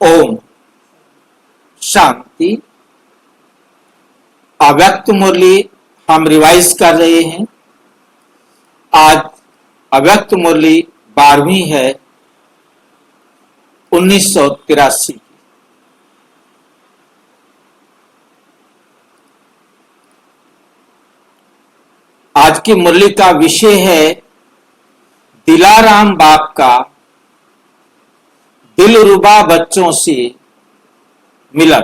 ओम शांति। अव्यक्त मुरली हम रिवाइज कर रहे हैं। आज अव्यक्त मुरली 12वीं है 1983 की। आज की मुरली का विषय है दिलाराम बाप का दिलरुबा बच्चों से मिलन।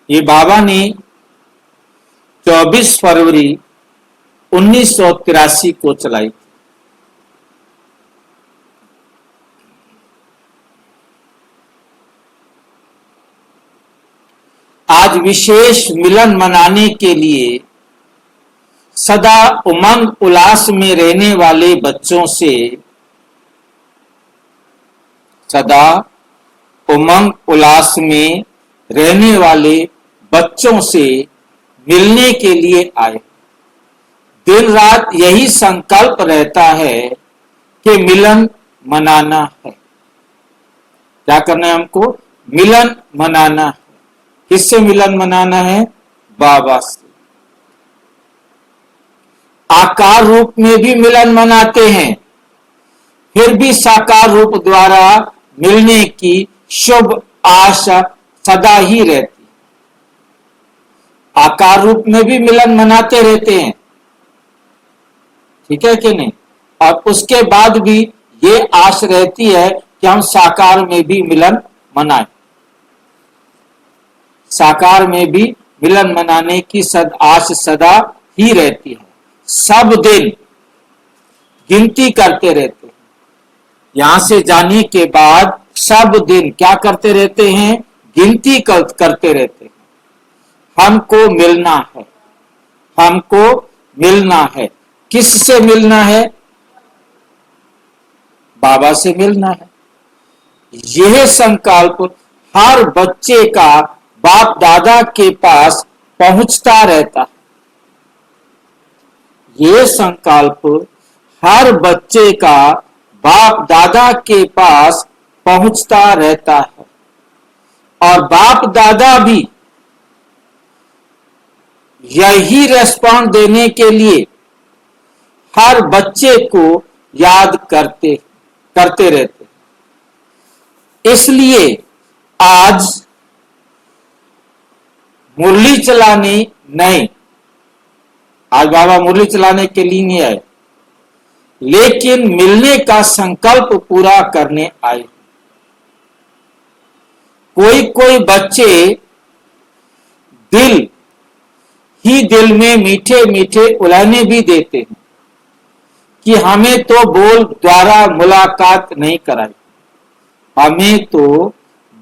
ये बाबा ने 24 फरवरी 1983 को चलाई थी। आज विशेष मिलन मनाने के लिए सदा उमंग उल्लास में रहने वाले बच्चों से सदा उमंग उल्लास में रहने वाले बच्चों से मिलने के लिए आए। दिन रात यही संकल्प रहता है कि मिलन मनाना है। क्या करना है हमको? मिलन मनाना है। किससे मिलन मनाना है? बाबा से। आकार रूप में भी मिलन मनाते हैं, फिर भी साकार रूप द्वारा मिलने की शुभ आशा सदा ही रहती। आकार रूप में भी मिलन मनाते रहते हैं, ठीक है कि नहीं? और उसके बाद भी ये आश रहती है कि हम साकार में भी मिलन मनाएं। साकार में भी मिलन मनाने की आश सदा ही रहती है। सब दिन गिनती करते रहते हैं। यहां से जाने के बाद सब दिन क्या करते रहते हैं? गिनती करते रहते हैं। हमको मिलना है, हमको मिलना है। किससे मिलना है? बाबा से मिलना है। यह संकल्प हर बच्चे का बाप दादा के पास पहुंचता रहता है। यह संकल्प हर बच्चे का बाप दादा के पास पहुंचता रहता है और बाप दादा भी यही रेस्पॉन्ड देने के लिए हर बच्चे को याद करते रहते। इसलिए आज मुरली चलाने नहीं, आज बाबा मुरली चलाने के लिए नहीं आए, लेकिन मिलने का संकल्प पूरा करने आए। कोई कोई बच्चे दिल ही दिल में मीठे मीठे उलाने भी देते हैं कि हमें तो बोल द्वारा मुलाकात नहीं कराई, हमें तो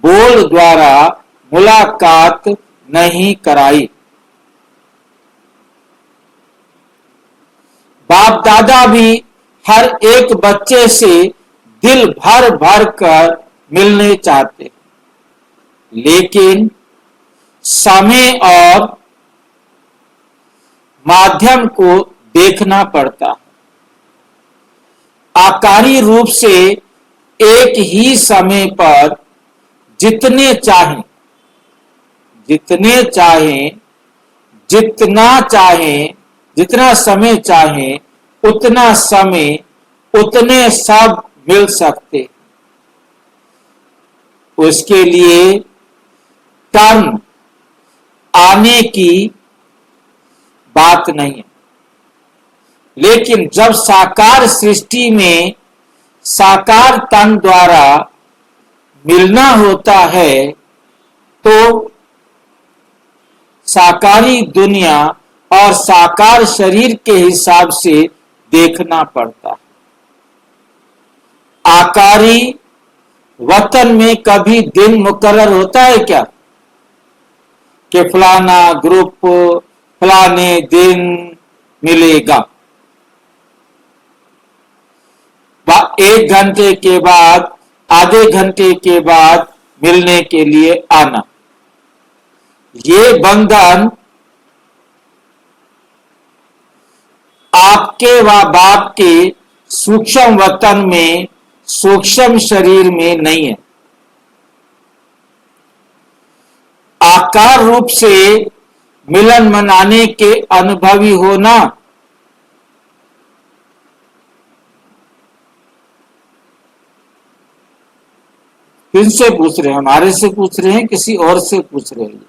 बोल द्वारा मुलाकात नहीं कराई। बाप दादा भी हर एक बच्चे से दिल भर भर कर मिलने चाहते, लेकिन समय और माध्यम को देखना पड़ता है। आकारी रूप से एक ही समय पर जितने चाहें, जितना समय चाहें उतना समय उतने सब मिल सकते। उसके लिए टर्न आने की बात नहीं है। लेकिन जब साकार सृष्टि में साकार तन द्वारा मिलना होता है तो साकारी दुनिया और साकार शरीर के हिसाब से देखना पड़ता है। आकारी वतन में कभी दिन मुकर्रर होता है क्या कि फलाना ग्रुप फलाने दिन मिलेगा? 1 घंटे के बाद, आधे घंटे के बाद मिलने के लिए आना। ये बंधन आपके व बाप के सूक्ष्म वतन में सूक्ष्म शरीर में नहीं है। आकार रूप से मिलन मनाने के अनुभवी होना किनसे पूछ रहे हैं? हमारे से पूछ रहे हैं, किसी और से पूछ रहे हैं?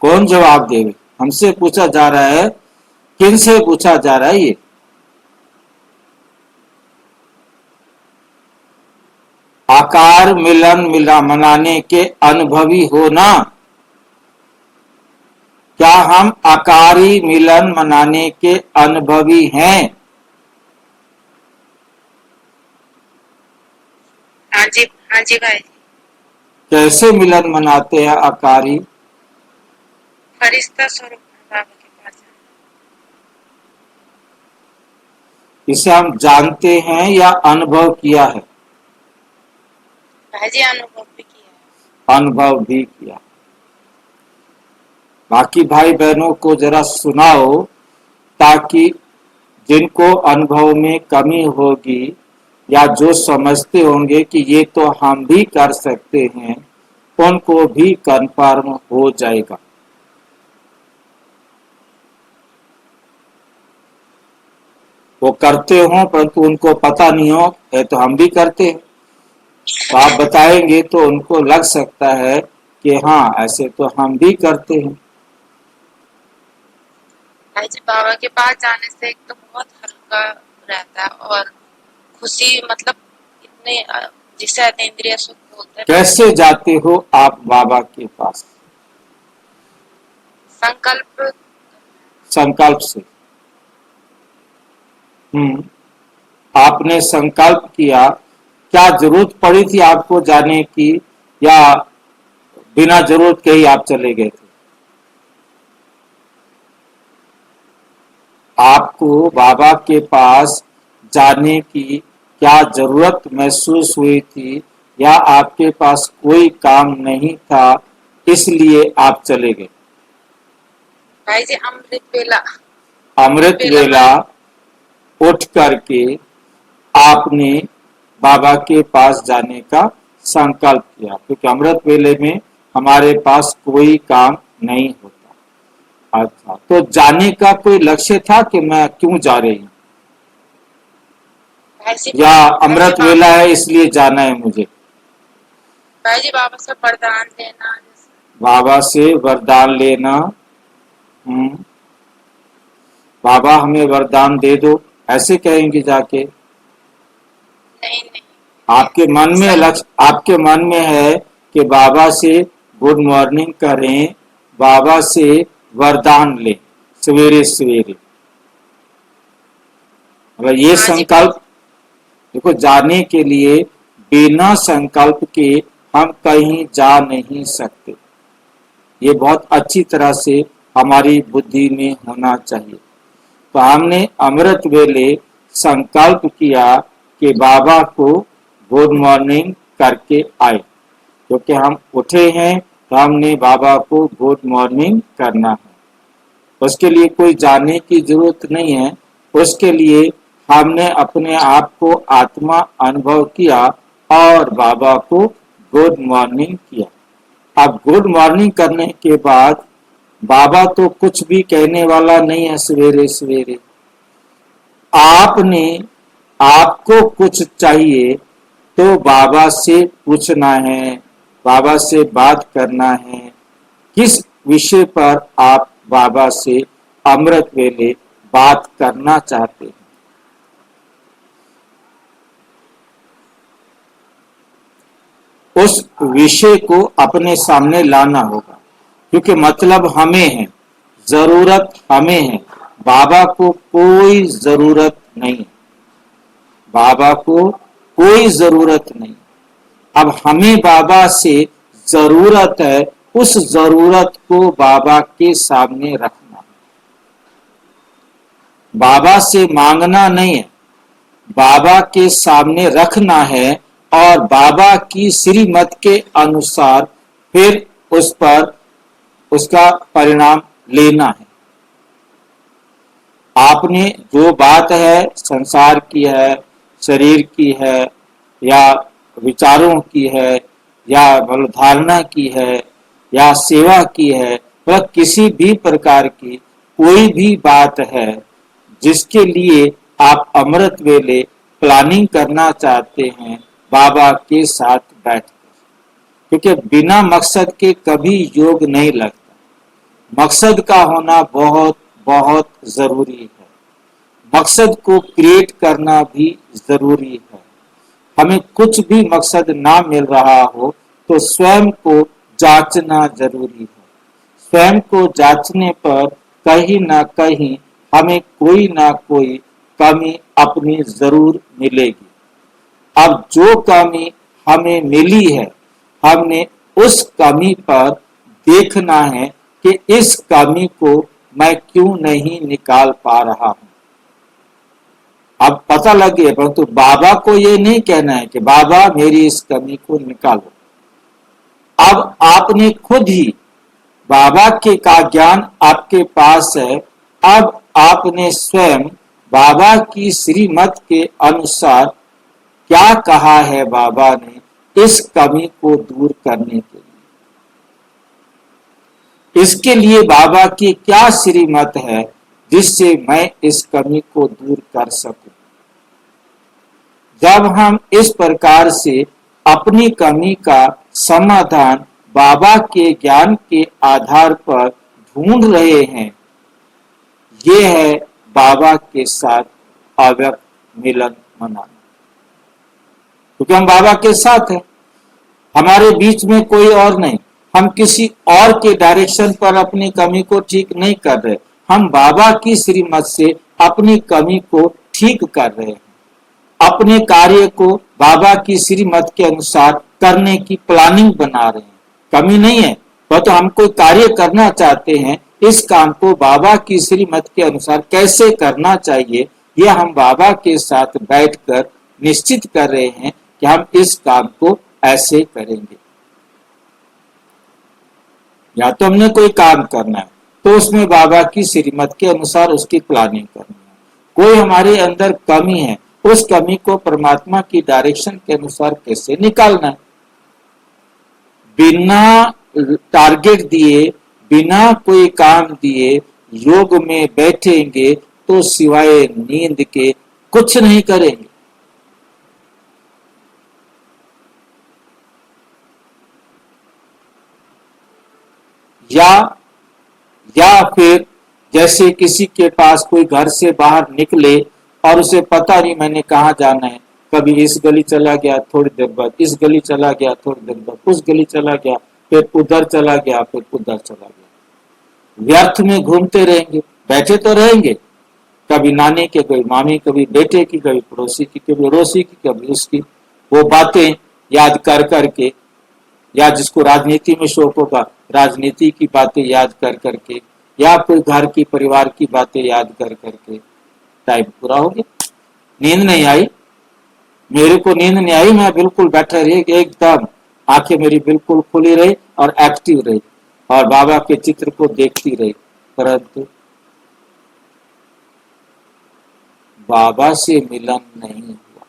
कौन जवाब देगा? हमसे पूछा जा रहा है, किनसे पूछा जा रहा है? ये आकार मिलन मनाने के अनुभवी होना, क्या हम आकारी मिलन मनाने के अनुभवी हैं? हाँ जी भाई। कैसे मिलन मनाते हैं आकारी? फरिश्ता स्वरूप बाबा के पास जाना। इसे हम जानते हैं या अनुभव किया है? भाई जी अनुभव भी किया है। अनुभव भी किया। बाकी भाई बहनों को जरा सुनाओ, ताकि जिनको अनुभव में कमी होगी या जो समझते होंगे कि ये तो हम भी कर सकते हैं, उनको भी कन्फर्म हो जाएगा। वो करते हो परंतु उनको पता नहीं हो, है तो हम भी करते हैं, तो आप बताएंगे तो उनको लग सकता है कि हाँ ऐसे तो हम भी करते हैं। भाई जी बाबा के पास जाने से एक तो बहुत हल्का रहता है और खुशी, मतलब इतने जिसे अतीन्द्रिय सुख बोलते हैं। कैसे जाते हो आप बाबा के पास? संकल्प संकल्प से। आपने संकल्प किया, क्या जरूरत पड़ी थी आपको जाने की, या बिना जरूरत के ही आप चले गए थे? आपको बाबा के पास जाने की क्या जरूरत महसूस हुई थी, या आपके पास कोई काम नहीं था इसलिए आप चले गए? भाई जी अमृत वेला उठ करके आपने बाबा के पास जाने का संकल्प किया, क्योंकि अमृत वेले में हमारे पास कोई काम नहीं होता। अच्छा, तो जाने का कोई लक्ष्य था कि मैं क्यों जा रही हूँ, या अमृत वेला है इसलिए जाना है मुझे? भाई जी बाबा से वरदान लेना। बाबा से वरदान लेना। बाबा हमें वरदान दे दो, ऐसे कहेंगे जाके? नहीं। आपके मन में लक्ष्य, आपके मन में है कि बाबा से गुड मॉर्निंग करें, बाबा से वरदान लें सवेरे सवेरे, मतलब ये संकल्प। देखो, जाने के लिए बिना संकल्प के हम कहीं जा नहीं सकते, ये बहुत अच्छी तरह से हमारी बुद्धि में होना चाहिए। तो हमने अमृत वेले संकल्प किया कि बाबा को गुड मॉर्निंग करके आए, क्योंकि हम उठे हैं तो हमने बाबा को गुड मॉर्निंग करना है। उसके लिए कोई जाने की जरूरत नहीं है, उसके लिए हमने अपने आप को आत्मा अनुभव किया और बाबा को गुड मॉर्निंग किया। अब गुड मॉर्निंग करने के बाद बाबा तो कुछ भी कहने वाला नहीं है सवेरे सवेरे। आपको कुछ चाहिए तो बाबा से पूछना है, बाबा से बात करना है। किस विषय पर आप बाबा से अमृत वेले बात करना चाहते हैं? उस विषय को अपने सामने लाना होगा, क्योंकि मतलब हमें है, जरूरत हमें है, बाबा को कोई जरूरत नहीं। बाबा को कोई जरूरत नहीं। अब हमें बाबा से जरूरत है, उस जरूरत को बाबा के सामने रखना। बाबा से मांगना नहीं है, बाबा के सामने रखना है और बाबा की श्रीमत के अनुसार फिर उस पर उसका परिणाम लेना है। आपने जो बात है संसार की है, शरीर की है, या विचारों की है, या मतलब धारणा की है, या सेवा की है, वह किसी भी प्रकार की कोई भी बात है जिसके लिए आप अमृत वेले प्लानिंग करना चाहते हैं बाबा के साथ बैठ, क्योंकि बिना मकसद के कभी योग नहीं लगता। मकसद का होना बहुत बहुत जरूरी है। मकसद को क्रिएट करना भी जरूरी है। हमें कुछ भी मकसद ना मिल रहा हो तो स्वयं को जांचना जरूरी है। स्वयं को जांचने पर कहीं ना कहीं हमें कोई ना कोई कमी अपनी जरूर मिलेगी। अब जो कमी हमें मिली है, हमने उस कमी पर देखना है कि इस कमी को मैं क्यों नहीं निकाल पा रहा हूं। अब पता लग गया, परंतु बाबा को ये नहीं कहना है कि बाबा मेरी इस कमी को निकालो। अब आपने खुद ही बाबा के का ज्ञान आपके पास है। अब आपने स्वयं बाबा की श्रीमत के अनुसार क्या कहा है बाबा ने इस कमी को दूर करने के लिए। इसके लिए बाबा की क्या श्रीमत है जिससे मैं इस कमी को दूर कर सकूं। जब हम इस प्रकार से अपनी कमी का समाधान बाबा के ज्ञान के आधार पर ढूंढ रहे हैं, ये है बाबा के साथ अव्यक्त मिलन मनाना। क्योंकि हम बाबा के साथ हैं, हमारे बीच में कोई और नहीं। हम किसी और के डायरेक्शन पर अपनी कमी को ठीक नहीं कर रहे, हम बाबा की श्रीमत से अपनी कमी को ठीक कर रहे हैं। अपने कार्य को बाबा की श्रीमत के अनुसार करने की प्लानिंग बना रहे हैं। कमी नहीं है, वह तो हम कोई कार्य करना चाहते हैं, इस काम को बाबा की श्रीमत के अनुसार कैसे करना चाहिए, यह हम बाबा के साथ बैठकर निश्चित कर रहे हैं कि हम इस काम को ऐसे करेंगे। या तो हमने कोई काम करना है तो उसमें बाबा की श्रीमत के अनुसार उसकी प्लानिंग करनी है। कोई हमारे अंदर कमी है, उस कमी को परमात्मा की डायरेक्शन के अनुसार कैसे निकालना है। बिना टारगेट दिए, बिना कोई काम दिए योग में बैठेंगे तो सिवाय नींद के कुछ नहीं करेंगे। या फिर जैसे किसी के पास कोई घर से बाहर निकले और उसे पता नहीं मैंने कहाँ जाना है, कभी इस गली चला गया, थोड़ी देर बाद इस गली चला गया, थोड़ी देर बाद उस गली चला गया, फिर उधर चला गया, फिर उधर चला गया। व्यर्थ में घूमते रहेंगे, बैठे तो रहेंगे, कभी नानी के, कभी मामी, कभी बेटे की, कभी पड़ोसी की, कभी अड़ोसी की, कभी उसकी, वो बातें याद कर करके, या जिसको राजनीति में शौक होगा राजनीति की बातें याद कर करके, या कोई घर की परिवार की बातें याद कर करके टाइम पूरा हो गया। नींद नहीं आई, मेरे को नींद नहीं आई, मैं बिल्कुल बैठा रही, एकदम आंखें मेरी बिल्कुल खुली रही और एक्टिव रही और बाबा के चित्र को देखती रही, परंतु बाबा से मिलन नहीं हुआ।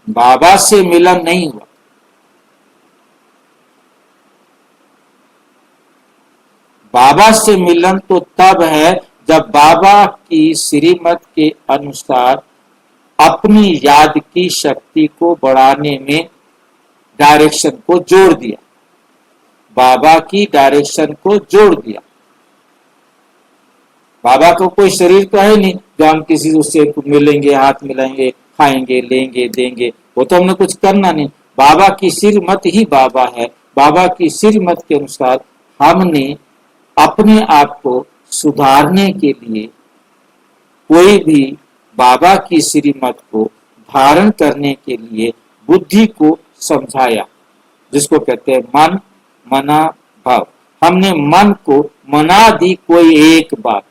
बाबा से मिलन नहीं हुआ। बाबा से मिलन तो तब है जब बाबा की श्रीमत के अनुसार अपनी याद की शक्ति को बढ़ाने में डायरेक्शन को जोड़ दिया, बाबा की डायरेक्शन को जोड़ दिया। बाबा को कोई शरीर तो है नहीं जो हम किसी उससे मिलेंगे, हाथ मिलाएंगे, खाएंगे, लेंगे, देंगे, वो तो हमने कुछ करना नहीं। बाबा की श्रीमत ही बाबा है। बाबा की श्रीमत के अनुसार हमने अपने आप को सुधारने के लिए कोई भी बाबा की श्रीमत को धारण करने के लिए बुद्धि को समझाया, जिसको कहते हैं मन, मना, भाव। हमने मन को मना दी कोई एक बात,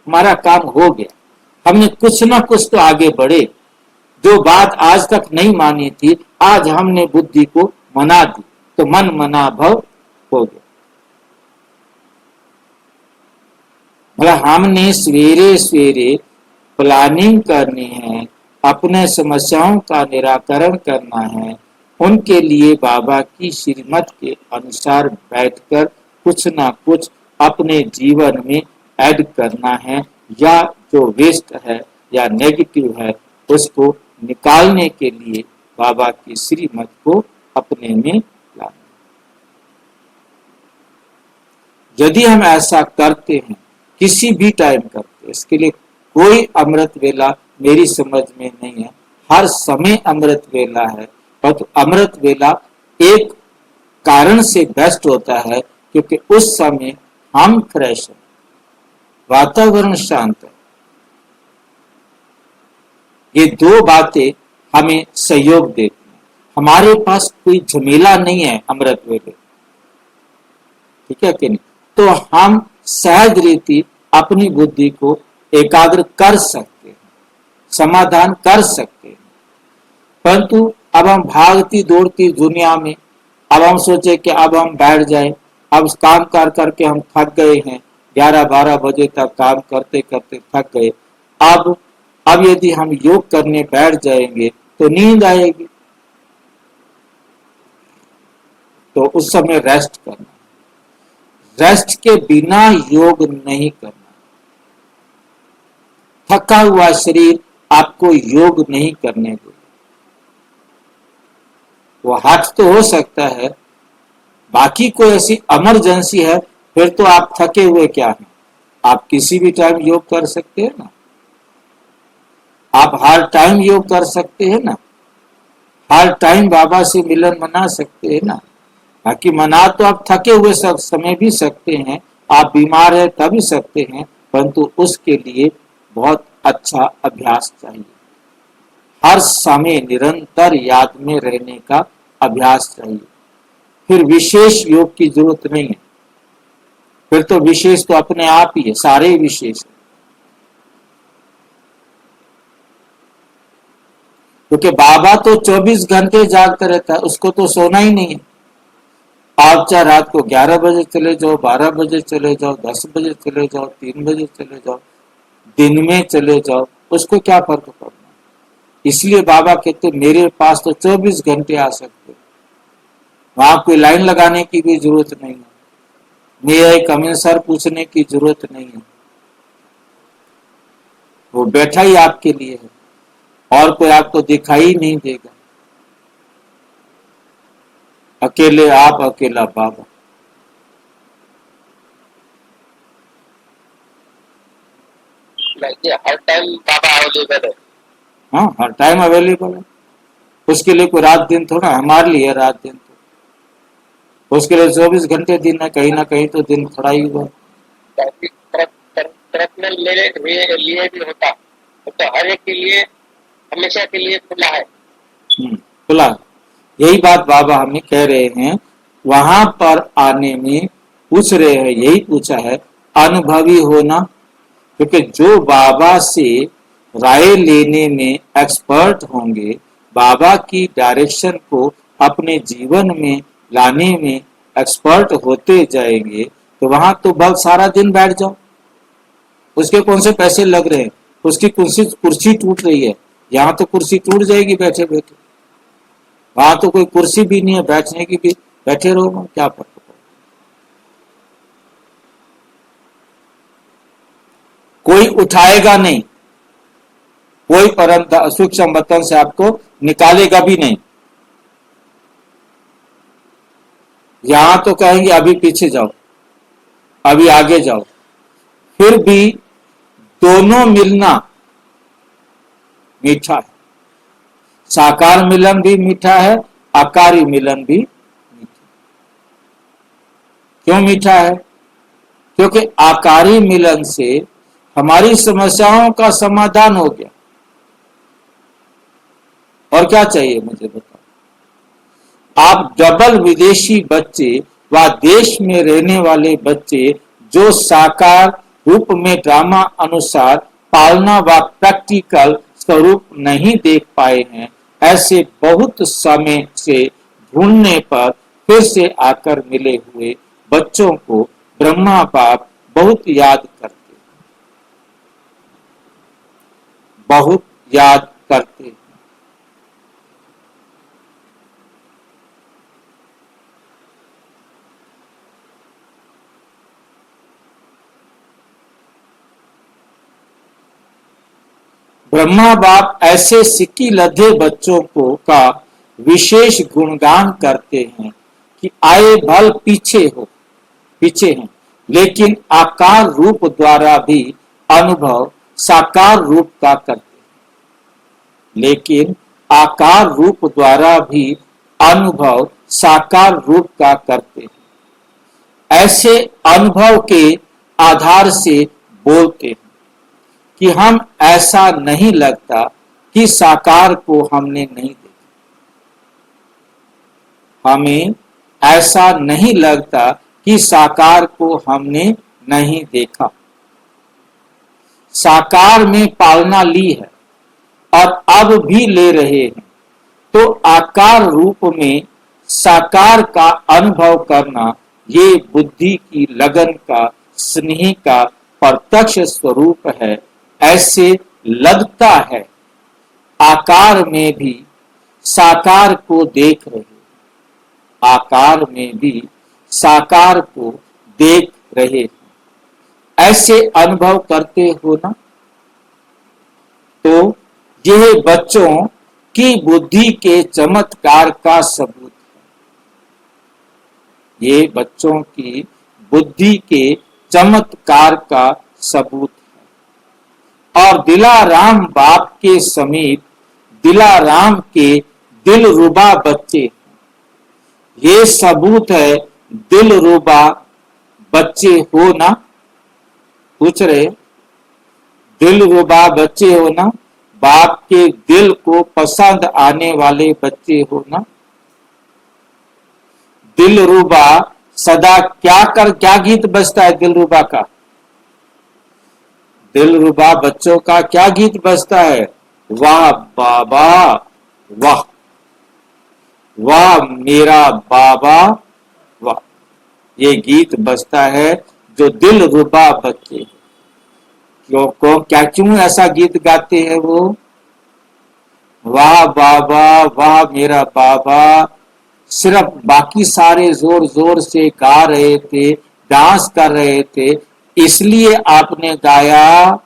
हमारा काम हो गया। हमने कुछ ना कुछ तो आगे बढ़े। जो बात आज तक नहीं मानी थी, आज हमने बुद्धि को मना दी, तो मन, मना, भव हो गया। मतलब हमने सवेरे सवेरे प्लानिंग करनी है, अपने समस्याओं का निराकरण करना है, उनके लिए बाबा की श्रीमत के अनुसार बैठकर कुछ ना कुछ अपने जीवन में ऐड करना है, या जो वेस्ट है या नेगेटिव है उसको निकालने के लिए बाबा की श्रीमत को अपने में लाना। यदि हम ऐसा करते हैं, किसी भी टाइम करते हैं, इसके लिए कोई अमृत वेला मेरी समझ में नहीं है, हर समय अमृत वेला है। और तो अमृत वेला एक कारण से बेस्ट होता है क्योंकि उस समय हम फ्रेश हैं, वातावरण शांत है। ये दो बातें हमें सहयोग देती हैं। हमारे पास कोई झमेला नहीं है अमृत वेले, ठीक है कि नहीं? तो हम सहज रीति अपनी बुद्धि को एकाग्र कर सकते हैं, समाधान कर सकते हैं। परंतु अब हम भागती दौड़ती दुनिया में, अब हम सोचे कि अब हम बैठ जाए, अब काम कर करके हम थक गए हैं, 11-12 बजे तक काम करते करते थक गए। अब यदि हम योग करने बैठ जाएंगे तो नींद आएगी, तो उस समय रेस्ट करना, रेस्ट के बिना योग नहीं करना। थका हुआ शरीर आपको योग नहीं करने देगा। वो हट तो हो सकता है, बाकी कोई ऐसी इमरजेंसी है फिर तो आप थके हुए क्या हैं, आप किसी भी टाइम योग कर सकते हैं ना, आप हर टाइम योग कर सकते हैं ना, हर टाइम बाबा से मिलन मना सकते हैं ना। बाकी मना तो आप थके हुए सब समय भी सकते हैं, आप बीमार है तभी सकते हैं, परंतु उसके लिए बहुत अच्छा अभ्यास चाहिए। हर समय निरंतर याद में रहने का अभ्यास चाहिए। फिर विशेष योग की जरूरत नहीं है, फिर तो विशेष तो अपने आप ही है, सारे विशेष है। क्योंकि बाबा तो 24 घंटे जागता रहता है, उसको तो सोना ही नहीं है। आप चाहे रात को 11 बजे चले जाओ, 12 बजे चले जाओ, 10 बजे चले जाओ, 3 बजे चले जाओ, दिन में चले जाओ, उसको क्या फर्क पड़ना। इसलिए बाबा कहते मेरे पास तो 24 घंटे आ सकते, वहां कोई लाइन लगाने की भी जरूरत नहीं है, मेरे कमिंग सर पूछने की जरूरत नहीं है, वो बैठा ही आपके लिए है और कोई आपको दिखाई नहीं देगा। अकेले आप, अकेला बाबा। हर टाइम बाबा अवेलेबल है। हाँ, हर टाइम अवेलेबल है, उसके लिए कोई रात दिन थोड़ा, हमारे लिए रात दिन तो उसके लिए 24 घंटे दिन है, कहीं ना कहीं तो दिन खड़ा ही हुआ। पर्सनल मेरे लिए भी होता तो हर एक के लिए हमेशा के लिए खुला है। खुला, यही बात बाबा हमें कह रहे हैं। वहां पर आने में पूछ रहे हैं, यही पूछा है अनुभवी होना, क्योंकि जो बाबा से राय लेने में एक्सपर्ट होंगे, बाबा की डायरेक्शन को अपने जीवन में लाने में एक्सपर्ट होते जाएंगे, तो वहां तो बस सारा दिन बैठ जाओ, उसके कौन से पैसे लग रहे हैं, उसकी कुर्सी टूट रही है, यहाँ तो कुर्सी टूट जाएगी बैठे बैठे, वहां तो कोई कुर्सी भी नहीं है बैठने की भी, बैठे रहो, क्या फर्क पड़ता। कोई उठाएगा नहीं, कोई परम सूक्ष्म बतन से आपको निकालेगा भी नहीं। यहां तो कहेंगे अभी पीछे जाओ, अभी आगे जाओ, फिर भी दोनों मिलना मीठा है। साकार मिलन भी मीठा है, आकारी मिलन भी मीठा। क्यों मीठा है? क्योंकि आकारी मिलन से हमारी समस्याओं का समाधान हो गया। और क्या चाहिए मुझे बताओ। आप डबल विदेशी बच्चे व देश में रहने वाले बच्चे जो साकार रूप में ड्रामा अनुसार पालना व प्रैक्टिकल स्वरूप नहीं देख पाए हैं, ऐसे बहुत समय से ढूंढने पर फिर से आकर मिले हुए बच्चों को ब्रह्मा बाप बहुत याद करते। बहुत याद करते हैं। ब्रह्मा बाप ऐसे सिक्की लधे बच्चों को का विशेष गुणगान करते हैं कि आए भल पीछे हैं, लेकिन आकार रूप द्वारा भी अनुभव साकार रूप का करते हैं। लेकिन आकार रूप द्वारा भी अनुभव साकार रूप का करते हैं। ऐसे अनुभव के आधार से बोलते हैं कि हम ऐसा नहीं लगता कि साकार को हमने नहीं देखा। हमें ऐसा नहीं लगता कि साकार को हमने नहीं देखा। साकार में पालना ली है और अब भी ले रहे हैं, तो आकार रूप में साकार का अनुभव करना ये बुद्धि की लगन का, स्नेह का प्रत्यक्ष स्वरूप है। ऐसे लगता है आकार में भी साकार को देख रहे, आकार में भी साकार को देख रहे, ऐसे अनुभव करते हो ना। तो यह बच्चों की बुद्धि के चमत्कार का सबूत है। ये बच्चों की बुद्धि के चमत्कार का सबूत है। और दिलाराम बाप के समीप दिलाराम के दिलरुबा बच्चे, ये सबूत है दिलरुबा बच्चे हो ना। पूछ रहे दिलरुबा बच्चे हो ना, बाप के दिल को पसंद आने वाले बच्चे हो ना। दिलरुबा सदा क्या गीत बजता है दिलरुबा का? दिलरुबा बच्चों का क्या गीत बजता है? वाह बाबा वाह, वाह मेरा बाबा वाह, ये गीत बजता है जो दिलरुबा बच्चे। क्यों ऐसा गीत गाते हैं वो? वाह बाबा वाह मेरा बाबा, सिर्फ बाकी सारे जोर जोर से गा रहे थे, डांस कर रहे थे, इसलिए आपने गाया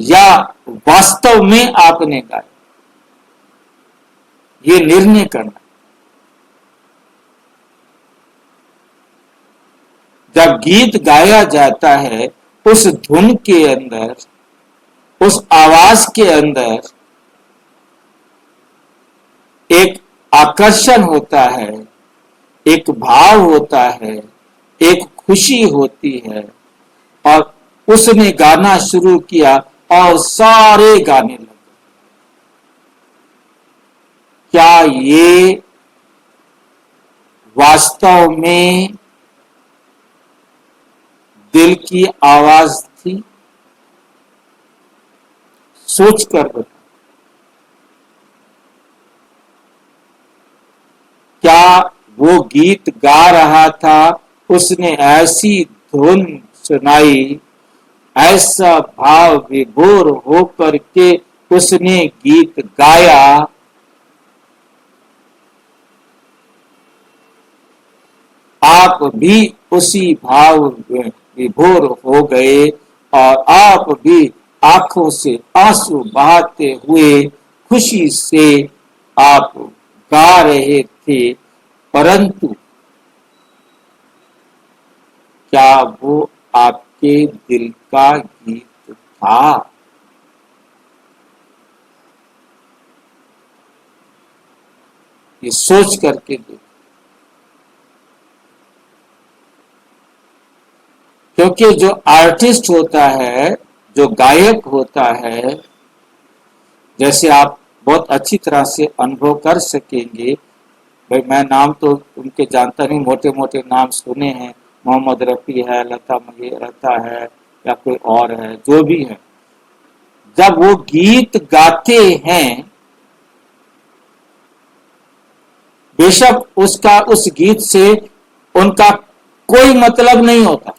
या वास्तव में आपने गाया, ये निर्णय करना। जब गीत गाया जाता है उस धुन के अंदर, उस आवाज के अंदर एक आकर्षण होता है, एक भाव होता है, एक खुशी होती है। और उसने गाना शुरू किया और सारे गाने लगे। क्या ये वास्तव में दिल की आवाज थी? सोच कर बता। क्या वो गीत गा रहा था, उसने ऐसी धुन सुनाई, ऐसा भाव विभोर होकर के उसने गीत गाया, आप भी उसी भाव विभोर हो गए और आप भी आंखों से आंसू बहाते हुए खुशी से आप गा रहे थे। परंतु क्या वो आपके दिल का गीत था? ये सोच करके देखो। क्योंकि जो आर्टिस्ट होता है, जो गायक होता है, जैसे आप बहुत अच्छी तरह से अनुभव कर सकेंगे। भाई मैं नाम तो उनके जानता नहीं, मोटे मोटे नाम सुने हैं, मोहम्मद रफ़ी है, लता मंगेशकर है या कोई और है, जो भी है। जब वो गीत गाते हैं, बेशक उसका उस गीत से उनका कोई मतलब नहीं होता,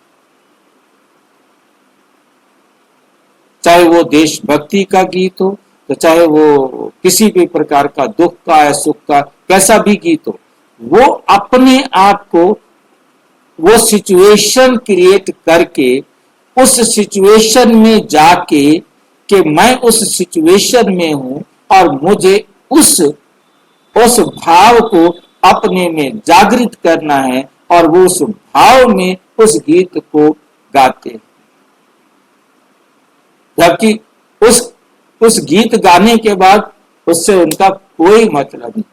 चाहे चाहे वो देशभक्ति का गीत हो, तो चाहे वो किसी भी प्रकार का दुख का या सुख का कैसा भी गीत हो, वो अपने आप को वो सिचुएशन क्रिएट करके उस सिचुएशन में जाके कि मैं उस सिचुएशन में हूं और मुझे उस भाव को अपने में जागृत करना है, और वो उस भाव में उस गीत को गाते हैं। जबकि उस गीत गाने के बाद उससे उनका कोई मतलब नहीं।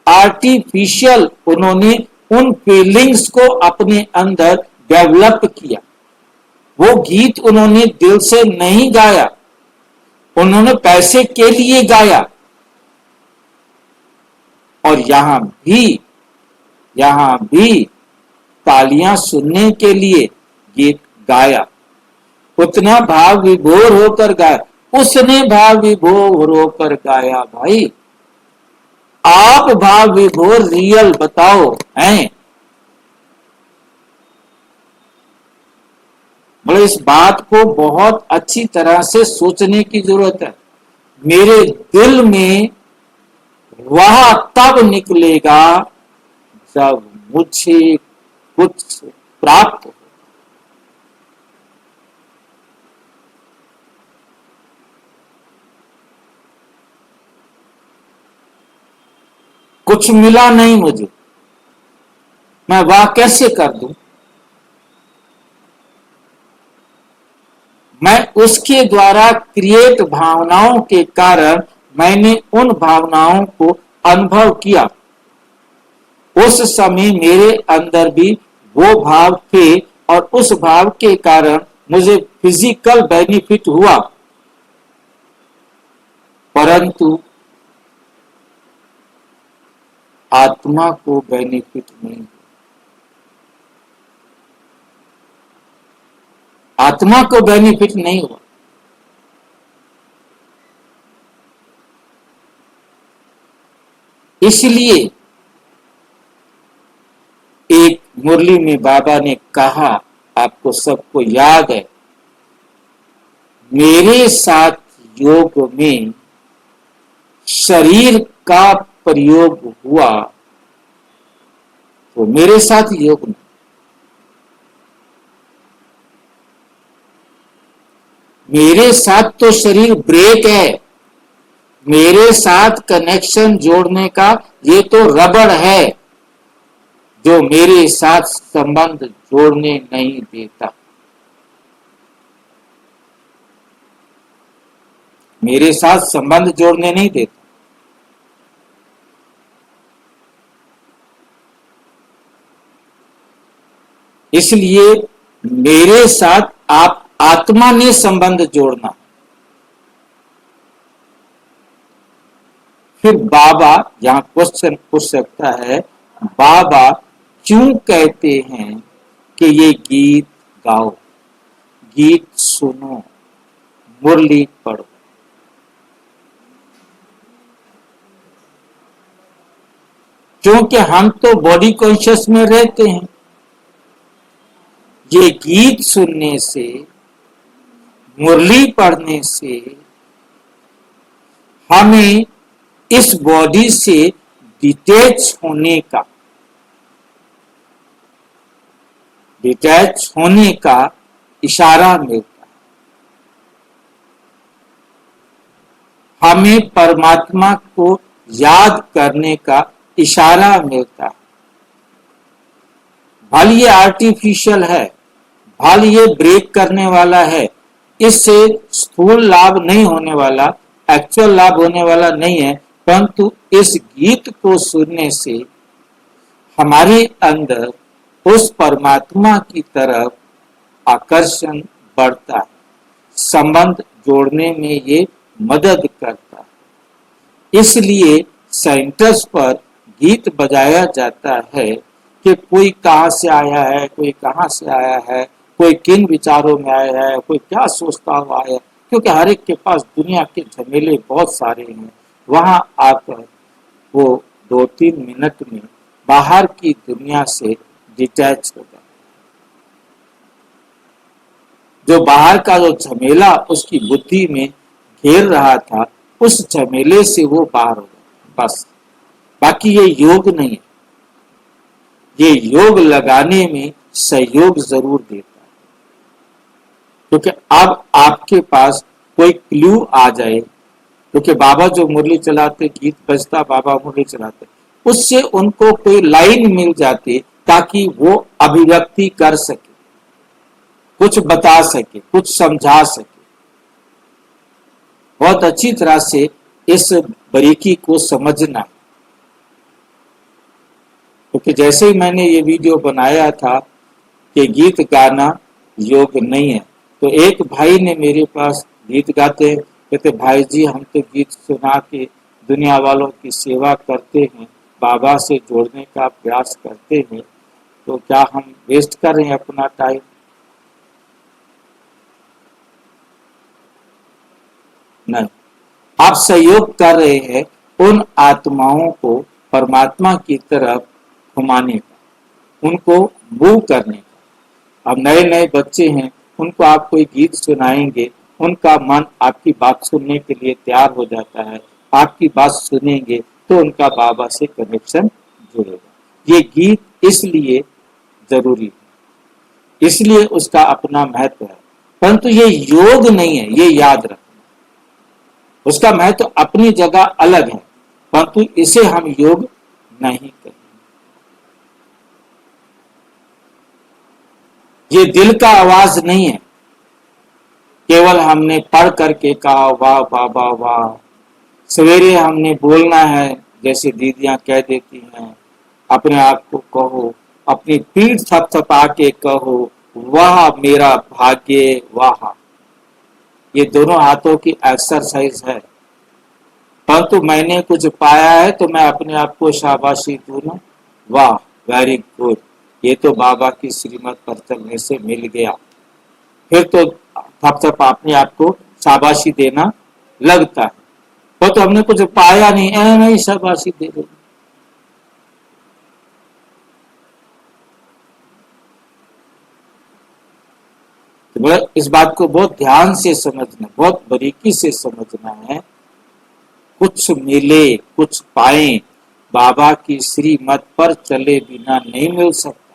आर्टिफिशियल उन्होंने उन फीलिंग्स को अपने अंदर डेवलप किया। वो गीत उन्होंने दिल से नहीं गाया, उन्होंने पैसे के लिए गाया। और यहां भी तालियां सुनने के लिए गीत गाया, उतना भाव विभोर होकर गाया। उसने भाव विभोर होकर गाया। भाई आप भाव विभोर रियल बताओ हैं? मतलब इस बात को बहुत अच्छी तरह से सोचने की जरूरत है। मेरे दिल में वह तब निकलेगा जब मुझे कुछ प्राप्त हो। कुछ मिला नहीं मुझे, मैं वह कैसे कर दूं? मैं उसके द्वारा क्रिएट भावनाओं के कारण मैंने उन भावनाओं को अनुभव किया। उस समय मेरे अंदर भी वो भाव थे और उस भाव के कारण मुझे फिजिकल बेनिफिट हुआ, परंतु आत्मा को बेनिफिट नहीं। आत्मा को बेनिफिट नहीं हुआ। इसलिए एक मुरली में बाबा ने कहा, आपको सबको याद है, मेरे साथ योग में शरीर का प्रयोग हुआ तो मेरे साथ योग में, मेरे साथ तो शरीर ब्रेक है, मेरे साथ कनेक्शन जोड़ने का ये तो रबड़ है जो मेरे साथ संबंध जोड़ने नहीं देता। मेरे साथ संबंध जोड़ने नहीं देता। इसलिए मेरे साथ आप आत्मा ने संबंध जोड़ना। फिर बाबा यहां क्वेश्चन पूछ सकता है, बाबा क्यों कहते हैं कि ये गीत गाओ, गीत सुनो, मुरली पढ़ो? क्योंकि हम तो बॉडी कॉन्शियस में रहते हैं। ये गीत सुनने से, मुरली पढ़ने से हमें इस बॉडी से डिटैच होने का इशारा मिलता है। हमें परमात्मा को याद करने का इशारा मिलता है। भले ये आर्टिफिशियल है, भले ये ब्रेक करने वाला है, इससे स्थूल लाभ नहीं होने वाला, एक्चुअल लाभ होने वाला नहीं है, परंतु इस गीत को सुनने से हमारे अंदर उस परमात्मा की तरफ आकर्षण बढ़ता है, संबंध जोड़ने में ये मदद करता है। इसलिए सेंटर्स पर गीत बजाया जाता है कि कोई कहां से आया है, कोई कहां से आया है, कोई किन विचारों में आया है, कोई क्या सोचता हुआ है, क्योंकि हर एक के पास दुनिया के झमेले बहुत सारे हैं। वहां आकर वो 2-3 मिनट में बाहर की दुनिया से डिटैच हो जाता है। जो बाहर का जो झमेला उसकी बुद्धि में घेर रहा था, उस झमेले से वो बाहर हो गया, बस। बाकी ये योग नहीं है। ये योग लगाने में सहयोग जरूर देता है, क्योंकि अब आपके पास कोई क्लू आ जाए, क्योंकि बाबा जो मुरली चलाते, गीत बजता, बाबा मुरली चलाते, उससे उनको कोई लाइन मिल जाती ताकि वो अभिव्यक्ति कर सके, कुछ बता सके, कुछ समझा सके। बहुत अच्छी तरह से इस बारीकी को समझना, क्योंकि जैसे ही मैंने ये वीडियो बनाया था कि गीत गाना योग नहीं है, तो एक भाई ने मेरे पास गीत गाते हैं, कहते भाई जी हम तो गीत सुना के दुनिया वालों की सेवा करते हैं, बाबा से जोड़ने का प्रयास करते हैं, तो क्या हम वेस्ट कर रहे हैं अपना टाइम? नहीं, आप सहयोग कर रहे हैं उन आत्माओं को परमात्मा की तरफ घुमाने का, उनको मूव करने का। अब नए नए बच्चे हैं, उनको आप कोई गीत सुनाएंगे, उनका मन आपकी बात सुनने के लिए तैयार हो जाता है। आपकी बात सुनेंगे तो उनका बाबा से कनेक्शन जुड़ेगा। ये गीत इसलिए जरूरी है, इसलिए उसका अपना महत्व है, परंतु ये योग नहीं है, ये याद रखना। उसका महत्व अपनी जगह अलग है, परंतु इसे हम योग नहीं कहेंगे। ये दिल का आवाज नहीं है, केवल हमने पढ़ करके कहा वाह बाबा वाह। सवेरे हमने बोलना है, जैसे दीदियां कह देती हैं, अपने आप को कहो, अपनी पीठ थपथपा के कहो वाह मेरा भाग्य वाह। ये दोनों हाथों की एक्सरसाइज है, परंतु मैंने कुछ पाया है तो मैं अपने आप को शाबाशी दूं ना, वाह वेरी गुड, ये तो बाबा की श्रीमत पर चलने से मिल गया। फिर तो थप अपने आप को शाबाशी देना लगता है। वो तो हमने कुछ पाया नहीं, नहीं शाबाशी दे दो। तो इस बात को बहुत ध्यान से समझना, बहुत बारीकी से समझना है। कुछ मिले कुछ पाए, बाबा की श्रीमत पर चले बिना नहीं मिल सकता,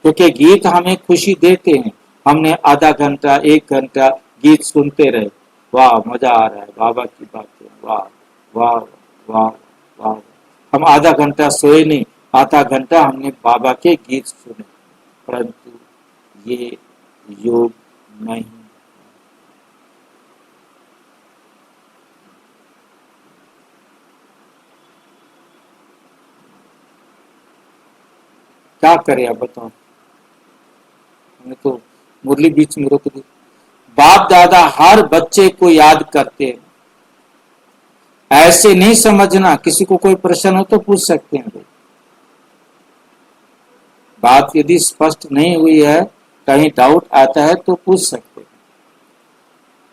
क्योंकि गीत हमें खुशी देते हैं। हमने आधा घंटा 1 घंटा गीत सुनते रहे, वाह मजा आ रहा है बाबा की बातें, वाह वाह वाह वाह। हम आधा घंटा सोए नहीं, आधा घंटा हमने बाबा के गीत सुने, परंतु ये योग नहीं। क्या करें आप बताओ? हमने तो मुरली बीच में रोक दी। बाप दादा हर बच्चे को याद करते हैं, ऐसे नहीं समझना। किसी को कोई प्रश्न हो तो पूछ सकते हैं। बात यदि स्पष्ट नहीं हुई है, कहीं डाउट आता है तो पूछ सकते हैं।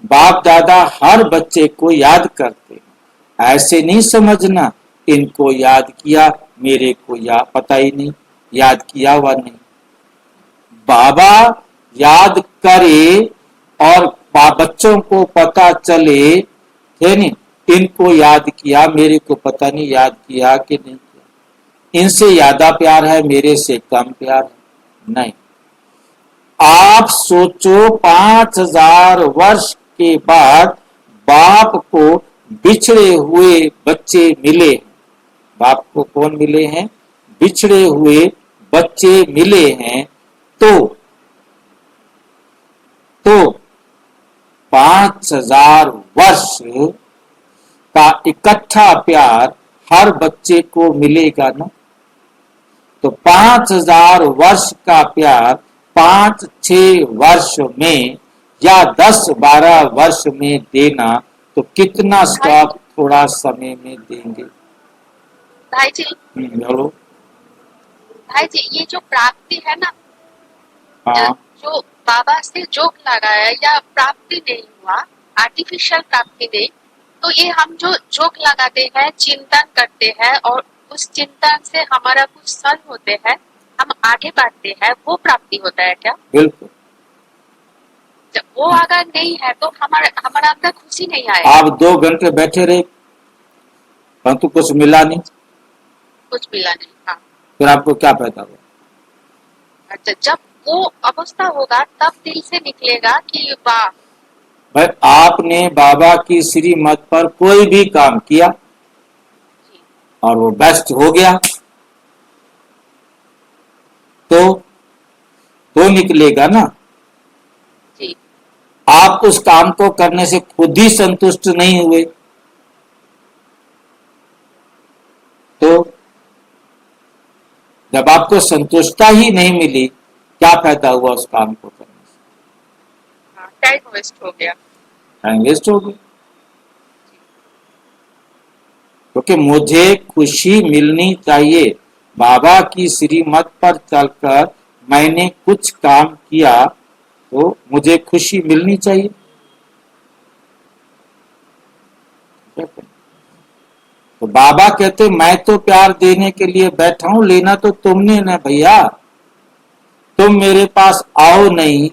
बाप दादा हर बच्चे को याद करते हैं, ऐसे नहीं समझना इनको याद किया, मेरे को पता ही नहीं याद किया हुआ नहीं। बाबा याद करे और बच्चों को पता चले है नहीं, इनको याद किया, मेरे को पता नहीं याद किया कि नहीं किया। इनसे ज्यादा प्यार है, मेरे से कम प्यार है? नहीं। आप सोचो 5000 वर्ष के बाद बाप को बिछड़े हुए बच्चे मिले। बाप को कौन मिले हैं? बिछड़े हुए बच्चे मिले हैं। तो 5000 वर्ष का इकट्ठा प्यार हर बच्चे को मिलेगा ना। तो 5000 वर्ष का प्यार 5-6 वर्ष में या 10-12 वर्ष में देना, तो कितना स्टॉक थोड़ा समय में देंगे? भाई जी, बोलो। भाई जी, ये जो प्राप्ति है ना, हाँ, जो बाबा से जोक लगाया या प्राप्ति नहीं हुआ, आर्टिफिशियल प्राप्ति नहीं, तो ये हम जो जोक लगाते हैं, चिंतन करते हैं और उस चिंतन से हमारा कुछ फल होते हैं, हम आगे बढ़ते हैं, वो प्राप्ति होता है क्या? बिल्कुल। जब वो अगर नहीं है तो हमारे हमारा अंदर खुशी नहीं आएगा। आप 2 घंटे बैठे रहे परंतु कुछ मिला नहीं, कुछ मिला नहीं। हाँ, फिर आपको क्या पैदा हुआ? अच्छा, जब वो अवस्था होगा तब दिल से निकलेगा कि वाह। भाई आपने बाबा की श्रीमत पर कोई भी काम किया जी, और वो बेस्ट हो गया तो निकलेगा ना। जी, आप उस काम को करने से खुद ही संतुष्ट नहीं हुए तो जब आपको संतुष्टता ही नहीं मिली, क्या फायदा हुआ उस काम को करने से? हाँ, टाइम वेस्ट हो गया। टाइम वेस्ट हो गया। क्योंकि मुझे खुशी मिलनी चाहिए। बाबा की श्रीमत पर चलकर मैंने कुछ काम किया तो मुझे खुशी मिलनी चाहिए। तो बाबा कहते मैं तो प्यार देने के लिए बैठा हूं, लेना तो तुमने ना भैया। तुम मेरे पास आओ नहीं,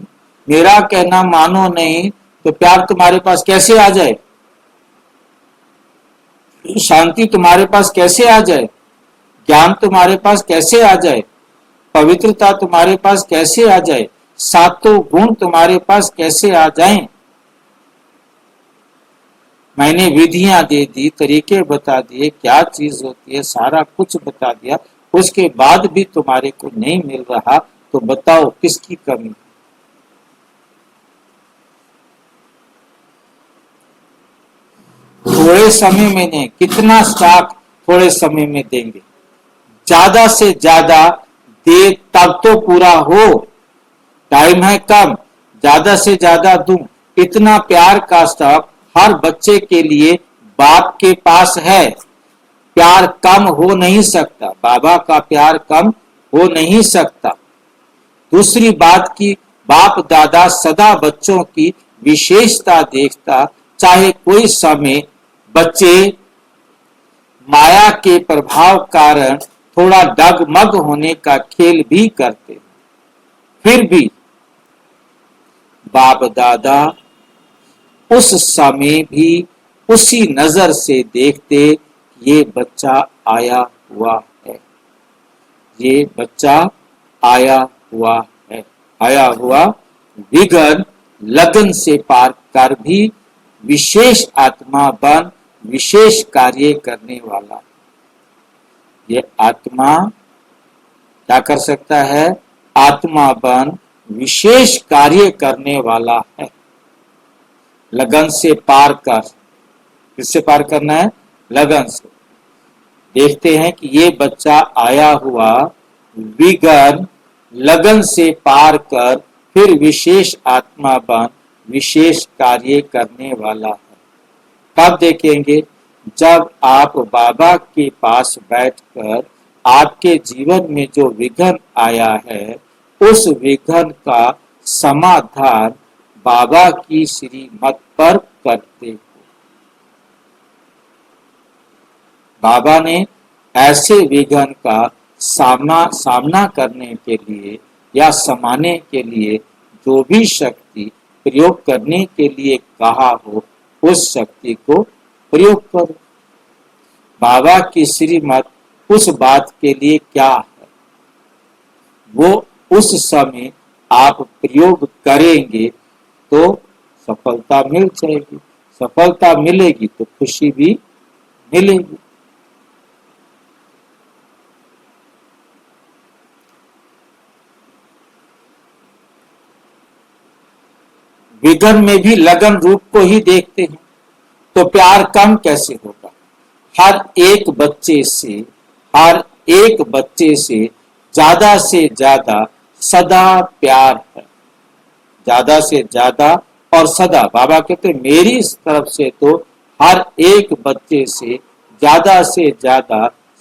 मेरा कहना मानो नहीं, तो प्यार तुम्हारे पास कैसे आ जाए? शांति तुम्हारे पास कैसे आ जाए? ज्ञान तुम्हारे पास कैसे आ जाए? पवित्रता तुम्हारे पास कैसे आ जाए? सातों गुण तुम्हारे पास कैसे आ जाएं? मैंने विधियां दे दी, तरीके बता दिए, क्या चीज होती है, सारा कुछ बता दिया, उसके बाद भी तुम्हारे को नहीं मिल रहा, तो बताओ किसकी कमी? थोड़े समय में नहीं, कितना स्टॉक थोड़े समय में देंगे? ज्यादा से ज्यादा दे तब तो पूरा हो। टाइम है कम, ज्यादा से ज्यादा दूं। इतना प्यार का स्टॉक हर बच्चे के लिए बाप के पास है। प्यार कम हो नहीं सकता, बाबा का प्यार कम हो नहीं सकता। दूसरी बात की बाप दादा सदा बच्चों की विशेषता देखता, चाहे कोई समय बच्चे माया के प्रभाव कारण थोड़ा डगमग होने का खेल भी करते, फिर भी बाप दादा उस समय भी उसी नजर से देखते, ये बच्चा आया हुआ है, ये बच्चा आया हुआ है, आया हुआ विघ्न लगन से पार कर भी विशेष आत्मा बन विशेष कार्य करने वाला। ये आत्मा क्या कर सकता है? आत्मा बन विशेष कार्य करने वाला है। लगन से पार कर, किससे पार करना है? लगन से। देखते हैं कि ये बच्चा आया हुआ विघ्न लगन से पार कर फिर विशेष आत्मा बन विशेष कार्य करने वाला है। कब देखेंगे? जब आप बाबा के पास बैठकर आपके जीवन में जो विघ्न आया है, उस विघ्न का समाधान बाबा की श्रीमत पर करते हो। बाबा ने ऐसे विघ्न का सामना करने के लिए या समाने के लिए जो भी शक्ति प्रयोग करने के लिए कहा हो, उस शक्ति को प्रयोग करो। बाबा की श्रीमत उस बात के लिए क्या है, वो उस समय आप प्रयोग करेंगे तो सफलता मिल जाएगी। सफलता मिलेगी तो खुशी भी मिलेगी। विघ्न में भी लगन रूप को ही देखते हैं, तो प्यार कम कैसे होगा? हर एक बच्चे से ज्यादा सदा प्यार है, ज्यादा से ज्यादा और सदा। बाबा कहते मेरी तरफ से तो हर एक बच्चे से ज्यादा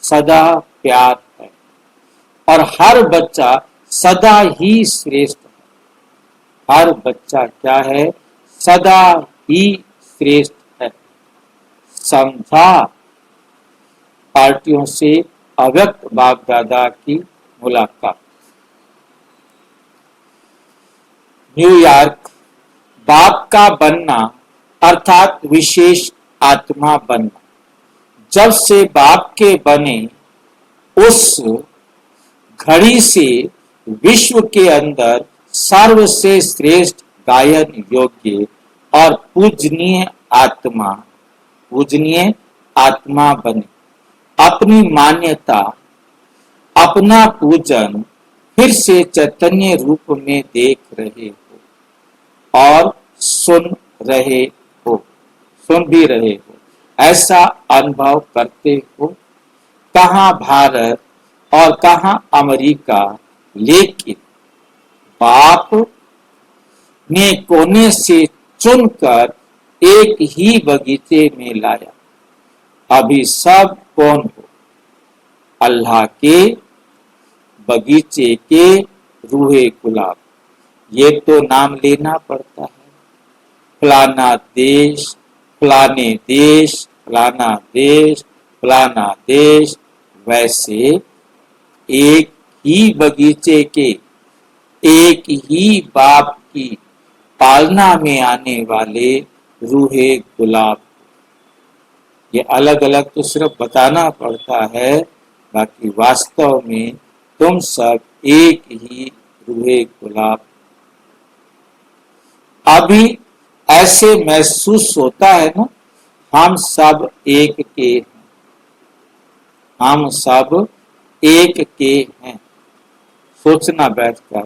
सदा प्यार है, और हर बच्चा सदा ही श्रेष्ठ है। हर बच्चा क्या है? सदा ही श्रेष्ठ है। समझा? पार्टियों से अव्यक्त बाप दादा की मुलाकात। न्यूयॉर्क बाप का बनना अर्थात विशेष आत्मा बनना। जब से बाप के बने उस घड़ी से विश्व के अंदर सर्व से श्रेष्ठ गायन योग्य और पूजनीय आत्मा बने। अपनी मान्यता, अपना पूजन फिर से चैतन्य रूप में देख रहे हो और सुन भी रहे हो, ऐसा अनुभव करते हो। कहाँ भारत और कहाँ अमेरिका, लेकिन बाप ने कोने से चुनकर एक ही बगीचे में लाया। अभी सब कौन हो? अल्लाह के बगीचे के रूहे गुलाब। ये तो नाम लेना पड़ता है। फलाना देश, फलाने देश, फलाना देश, फलाना देश। वैसे एक ही बगीचे के, एक ही बाप की पालना में आने वाले रूहे गुलाब। ये अलग अलग तो सिर्फ बताना पड़ता है, बाकी वास्तव में तुम सब एक ही रूहे गुलाब। अभी ऐसे महसूस होता है ना, हम सब एक के हैं, हम सब एक के हैं। सोचना बैठकर,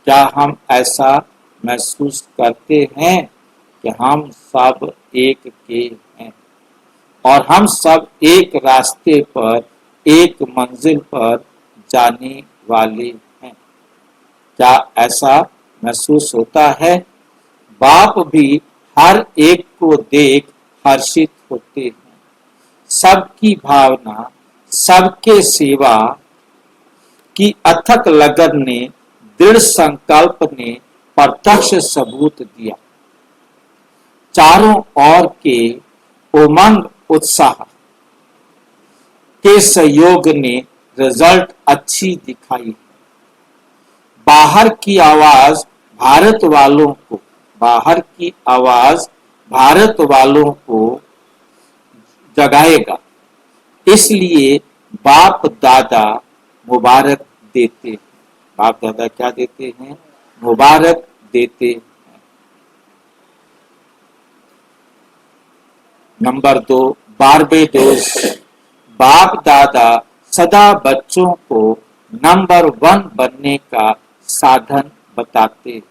क्या हम ऐसा महसूस करते हैं कि हम सब एक के हैं और हम सब एक रास्ते पर, एक मंजिल पर जाने वाले हैं? क्या ऐसा महसूस होता है? बाप भी हर एक को देख हर्षित होते हैं। सबकी भावना, सबके सेवा की अथक लगन ने, दृढ़ संकल्प ने प्रत्यक्ष सबूत दिया। चारों ओर के उमंग उत्साह के सहयोग ने रिजल्ट अच्छी दिखाई। बाहर की आवाज भारत वालों को, बाहर की आवाज भारत वालों को जगाएगा। इसलिए बाप दादा मुबारक देते हैं। बाप दादा क्या देते हैं? मुबारक देते हैं। Number 2, Barbados. बाप दादा सदा बच्चों को नंबर 1 बनने का साधन बताते हैं।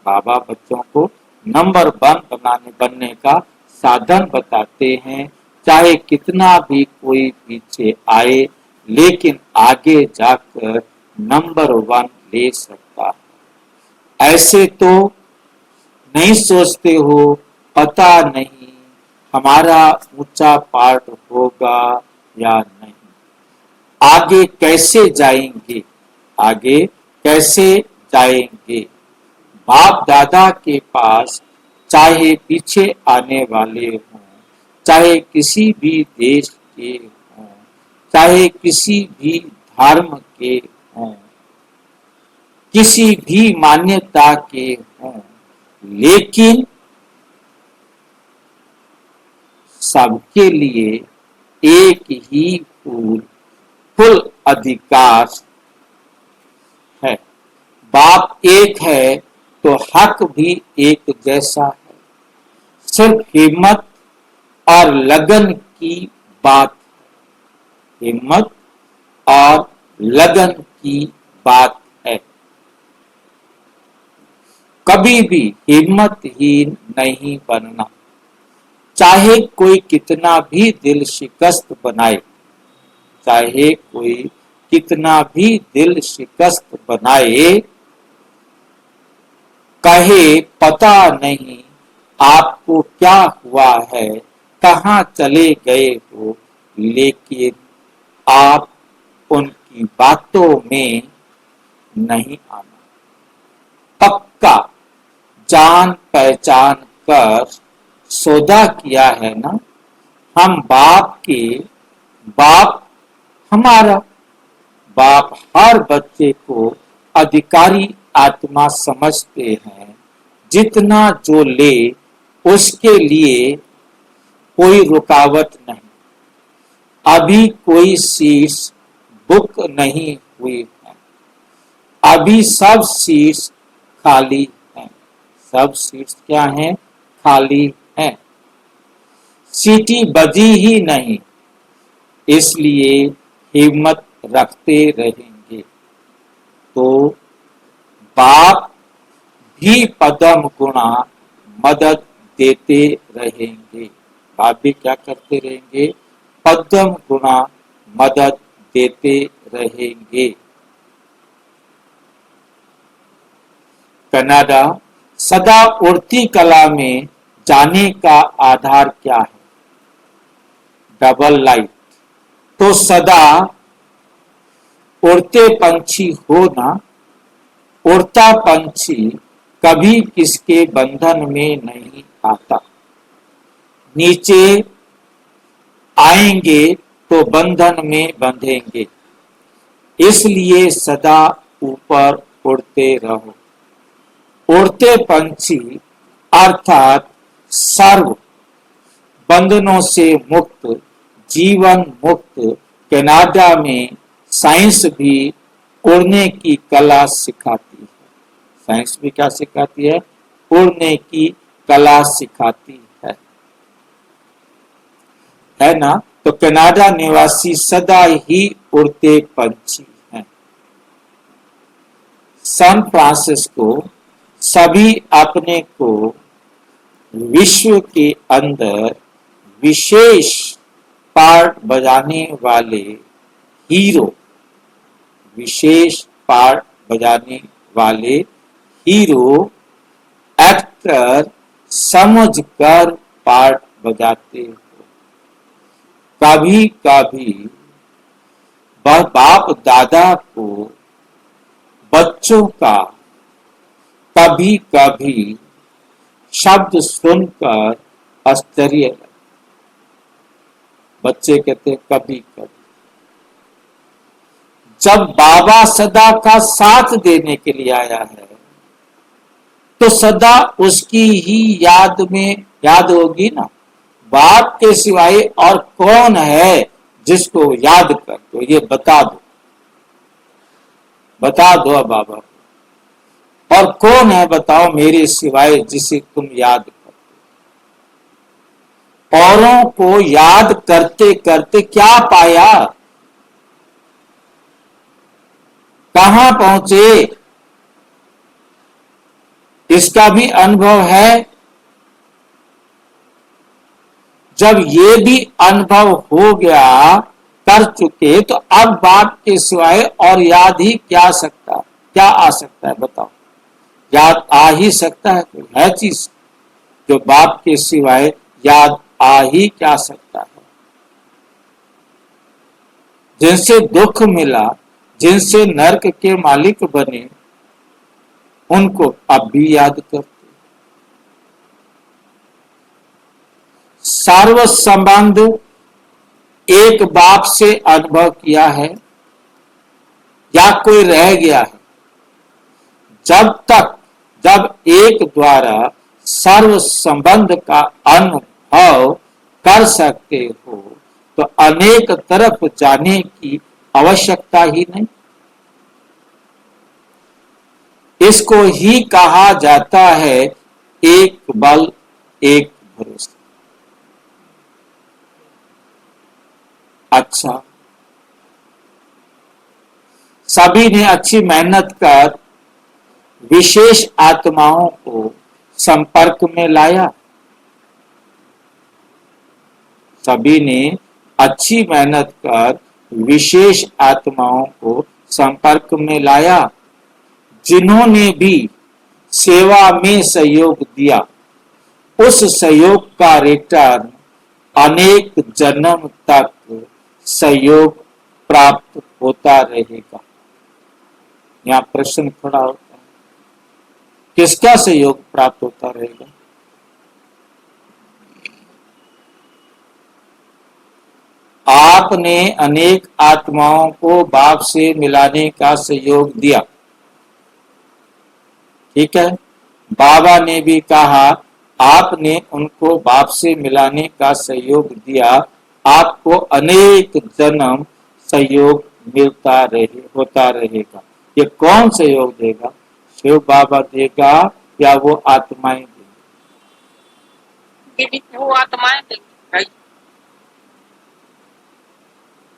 बाबा बच्चों को नंबर 1 बनने का साधन बताते हैं। चाहे कितना भी कोई पीछे आए, लेकिन आगे जाकर नंबर 1 ले सकता है। ऐसे तो नहीं सोचते हो, पता नहीं हमारा ऊंचा पार्ट होगा या नहीं, आगे कैसे जाएंगे, आगे कैसे जाएंगे। बाप दादा के पास चाहे पीछे आने वाले हों, चाहे किसी भी देश के हों, चाहे किसी भी धर्म के हों, किसी भी मान्यता के हों, लेकिन सबके लिए एक ही फुल अधिकार है। बाप एक है तो हक भी एक जैसा है। सिर्फ हिम्मत और लगन की बात, हिम्मत और लगन की बात है। कभी भी हिम्मतहीन नहीं बनना। चाहे कोई कितना भी दिल शिकस्त बनाए, चाहे कोई कितना भी दिल शिकस्त बनाए, कहे पता नहीं आपको क्या हुआ है, कहाँ चले गए हो, लेकिन आप उनकी बातों में नहीं आना। पक्का जान पहचान कर सौदा किया है ना। हम बाप के, बाप हमारा, बाप हर बच्चे को अधिकारी आत्मा समझते हैं। जितना जो ले उसके लिए कोई रुकावट नहीं। अभी कोई सीट्स बुक नहीं हुई है, अभी सब सीट्स खाली हैं। सब सीट्स क्या हैं? खाली हैं। सीटी बजी ही नहीं, इसलिए हिम्मत रखते रहेंगे। तो बाप भी पदम गुणा मदद देते रहेंगे। बाप भी क्या करते रहेंगे? पदम गुणा मदद देते रहेंगे। कनाडा, सदा उड़ती कला में जाने का आधार क्या है? Double light. तो सदा उड़ते पंछी हो ना, उड़ता पंछी कभी किसके बंधन में नहीं आता। नीचे आएंगे तो बंधन में बंधेंगे, इसलिए सदा ऊपर उड़ते रहो। उड़ते पंछी अर्थात सर्व बंधनों से मुक्त, जीवन मुक्त कनाडा में साइंस भी उड़ने की कला सिखाती है। साइंस भी क्या सिखाती है? उड़ने की कला सिखाती है ना। तो कनाडा निवासी सदा ही उड़ते पंछी हैं। सैन फ्रांसिस्को सभी अपने को विश्व के अंदर विशेष पार्ट बजाने वाले हीरो, विशेष पार्ट बजाने वाले हीरो, एक्टर समझकर पार्ट बजाते हो। कभी कभी बाप दादा को बच्चों का कभी कभी शब्द सुनकर आश्चर्य लगता। बच्चे कहते हैं कभी कभी। जब बाबा सदा का साथ देने के लिए आया है तो सदा उसकी ही याद होगी ना। बाप के सिवाय और कौन है जिसको याद कर दो? ये बता दो, बता दो बाबा। और कौन है बताओ मेरे सिवाय जिसे तुम याद करते? औरों को याद करते करते क्या पाया? कहां पहुंचे? इसका भी अनुभव है। जब ये भी अनुभव हो गया, कर चुके, तो अब बाप के सिवाय और याद ही क्या आ सकता है बताओ? याद आ ही सकता है? कोई है चीज जो बाप के सिवाय याद आ ही क्या सकता है? जिनसे दुख मिला, जिनसे नरक के मालिक बने, उनको अब भी याद करते। सर्व संबंध एक बाप से अनुभव किया है या कोई रह गया है? जब एक द्वारा सर्व संबंध का अनुभव कर सकते हो तो अनेक तरफ जाने की आवश्यकता ही नहीं। इसको ही कहा जाता है एक बल एक भरोसा। अच्छा, सभी ने अच्छी मेहनत कर विशेष आत्माओं को संपर्क में लाया। सभी ने अच्छी मेहनत कर विशेष आत्माओं को संपर्क में लाया। जिन्होंने भी सेवा में सहयोग दिया, उस सहयोग का रिटर्न अनेक जन्म तक सहयोग प्राप्त होता रहेगा। यहाँ प्रश्न खड़ा होता है, किसका सहयोग प्राप्त होता रहेगा? आपने अनेक आत्माओं को बाप से मिलाने का सहयोग दिया, ठीक है। बाबा ने भी कहा, आपने उनको बाप से मिलाने का सहयोग दिया, आपको अनेक जन्म सहयोग मिलता रहे होता रहेगा। ये कौन सहयोग देगा? शिव बाबा देगा या वो आत्माएं देंगी? ये भी वो आत्माएं देंगी भाई।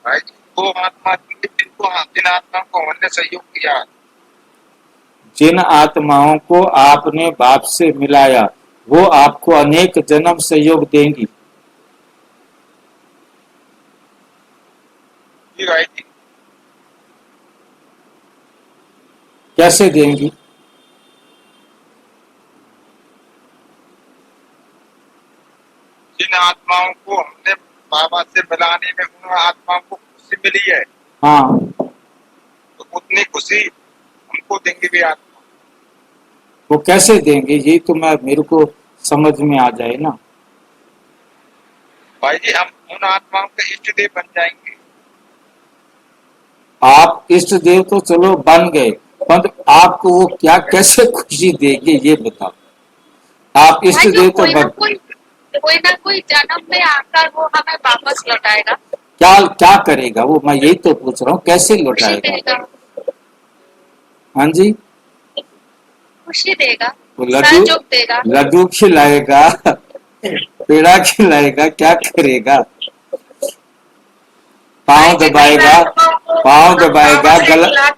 भाई जी, वो आत्मा थी जिनको जिन आत्मा को हमने सहयोग किया, जिन आत्माओं को आपने बाप से मिलाया वो आपको अनेक जन्म सहयोग देंगी। जी भाई जी, कैसे देंगी? जिन आत्माओं को हमने बाबा से मिलाने में उन आत्माओं को खुशी मिली है, हाँ, तो उतनी खुशी हमको देंगे भी आत्मा। वो कैसे देंगे? ये तो मेरे को समझ में आ जाए ना। भाई जी, हम उन आत्माओं के इष्ट देव बन जाएंगे। आप इष्ट देव तो चलो बन गए, पर आपको वो क्या कैसे खुशी देंगे ये बताओ। आप इष्ट भाई जो देव तो कोई ना कोई जन्म में आकर वो हमें वापस लौटाएगा, क्या क्या करेगा वो? मैं यही तो पूछ रहा हूँ, कैसे खुशी लौटाएगा? देगा, हाँ जी, खुशी देगा, वो लड्डू सहयोग देगा। लड्डू खिलाएगा, पेड़ा खिलाएगा, क्या करेगा? पाँव दबाएगा, पाँव दबाएगा, गला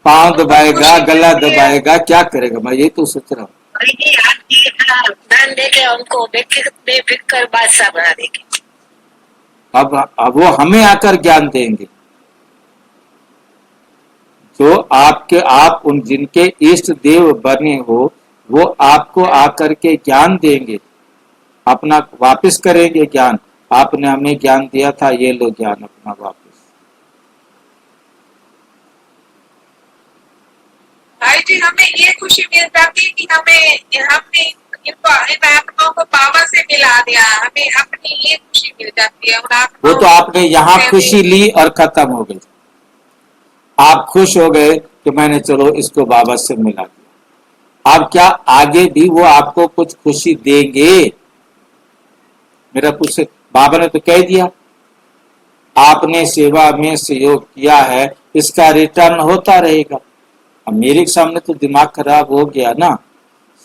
पाँव दबाएगा, गला दबाएगा, क्या करेगा? मैं ये तो सोच रहा हूँ। दान देके उनको बेफिक्र बादशाह बना देंगे। अब वो हमें आकर ज्ञान देंगे, जो आप उन जिनके इष्ट देव बने हो वो आपको आकर के ज्ञान देंगे, अपना वापस करेंगे ज्ञान। आपने हमें ज्ञान दिया था, ये लो ज्ञान अपना वापस। भाई जी हमें ये खुशी मिल जाती है कि हमने इन आत्माओं को पावर से मिला दिया, हमें अपनी ये खुशी मिल जाती है। वो तो आपने यहाँ खुशी ली और खत्म हो गई। आप खुश हो गए कि मैंने चलो इसको बाबा से मिला दिया। अब क्या आगे भी वो आपको कुछ खुशी देंगे? मेरा कुछ बाबा ने तो कह दिया, आपने सेवा में सहयोग किया है, इसका रिटर्न होता रहेगा। अब मेरे सामने तो दिमाग खराब हो गया ना।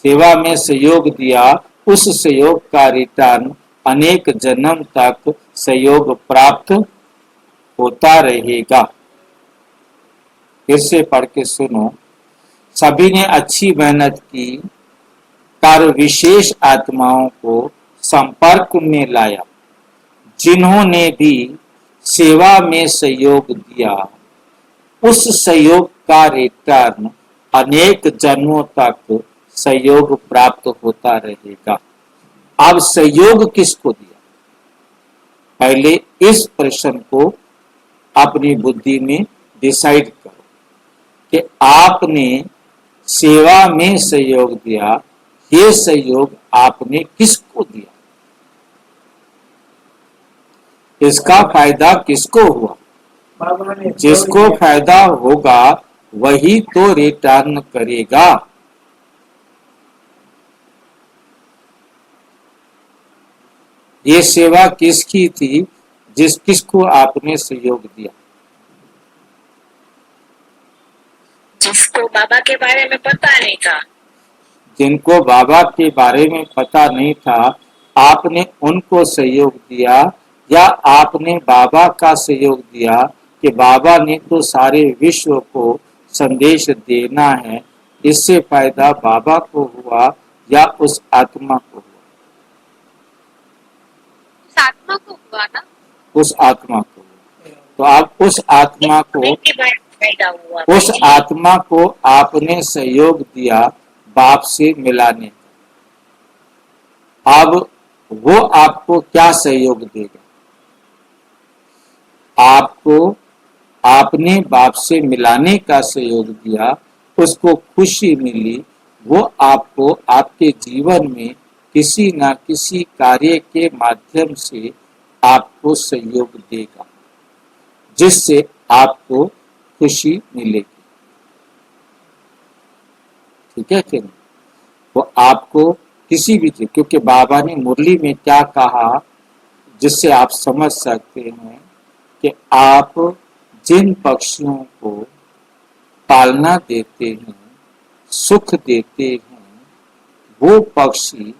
सेवा में सहयोग दिया, उस सहयोग का रिटर्न अनेक जन्म तक सहयोग प्राप्त होता रहेगा। फिर से पढ़ के सुनो। सभी ने अच्छी मेहनत की, कर विशेष आत्माओं को संपर्क में लाया। जिन्होंने भी सेवा में सहयोग दिया, उस सहयोग का रिटर्न अनेक जन्मों तक सहयोग प्राप्त होता रहेगा। अब सहयोग किसको दिया? पहले इस प्रश्न को अपनी बुद्धि में डिसाइड करो कि आपने सेवा में सहयोग दिया, ये सहयोग आपने किसको दिया? इसका फायदा किसको हुआ? जिसको फायदा होगा वही तो रिटर्न करेगा। ये सेवा किसकी थी? किसको आपने सहयोग दिया? जिसको बाबा के बारे में पता नहीं था। जिनको बाबा के बारे में पता नहीं था, आपने उनको सहयोग दिया या आपने बाबा का सहयोग दिया कि बाबा ने तो सारे विश्व को संदेश देना है, इससे फायदा बाबा को हुआ या उस आत्मा को हुआ? उस आत्मा को हुआ ना। उस आत्मा को हुआ। तो आप उस आत्मा को आपने सहयोग दिया बाप से मिलाने। अब वो आपको क्या सहयोग देगा? आपको आपने बाप से मिलाने का सहयोग दिया, उसको खुशी मिली, वो आपको आपके जीवन में किसी ना किसी कार्य के माध्यम से आपको सहयोग देगा, जिससे आपको खुशी मिलेगी। ठीक है कि नहीं? वो आपको किसी भी चीज, क्योंकि बाबा ने मुरली में क्या कहा जिससे आप समझ सकते हैं कि आप जिन पक्षियों को पालना देते हैं, सुख देते हैं, वो पक्षी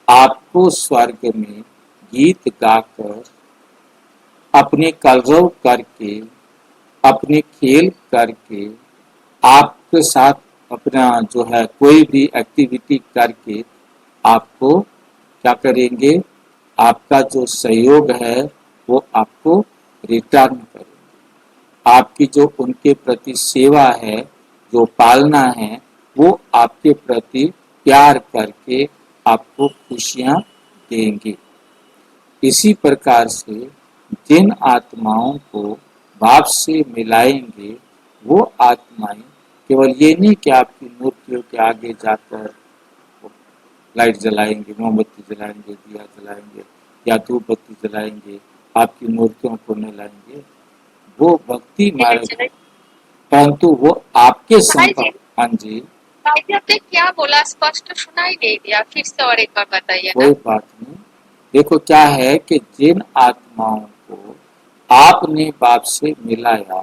आपको स्वर्ग में गीत गाकर, अपने कलरव करके, अपने खेल करके, आपके साथ अपना जो है कोई भी एक्टिविटी करके आपको क्या करेंगे, आपका जो सहयोग है वो आपको रिटर्न करेंगे। आपकी जो उनके प्रति सेवा है, जो पालना है, वो आपके प्रति प्यार करके आपको खुशियां देंगे। इसी प्रकार से जिन आत्माओं को बाप से मिलाएंगे, वो आत्माएं केवल ये नहीं कि आपकी मूर्तियों के आगे जाकर लाइट जलाएंगे, मोमबत्ती जलाएंगे, दिया जलाएंगे या धूप बत्ती जलाएंगे, आपकी मूर्तियों को न लाएंगे, वो भक्ति मार्ग, परंतु वो आपके संपर्क। हाँ जी, भाई जी आपने क्या बोला, स्पष्ट सुनाई नहीं दिया, फिर से और एक बार बताइए ना। कोई बात नहीं। देखो क्या है कि जिन आत्माओं को आपने बाप से मिलाया,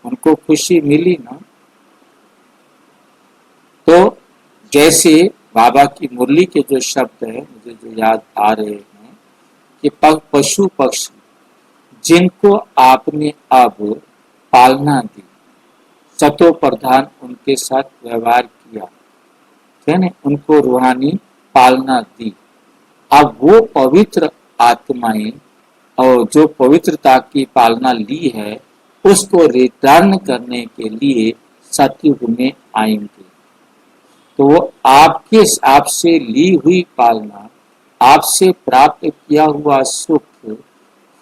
उनको खुशी मिली ना, तो जैसे बाबा की मुरली के जो शब्द है मुझे जो याद आ रहे हैं कि पशु पक्षी जिनको आपने अब पालना दी, सतो प्रधान उनके साथ व्यवहार किया, है ना, उनको रूहानी पालना दी, अब वो पवित्र आत्माएं और जो पवित्रता की पालना ली है, उसको रिटर्न करने के लिए सतयुग में आएंगे। तो वो आपके आपसे ली हुई पालना, आपसे प्राप्त किया हुआ सुख,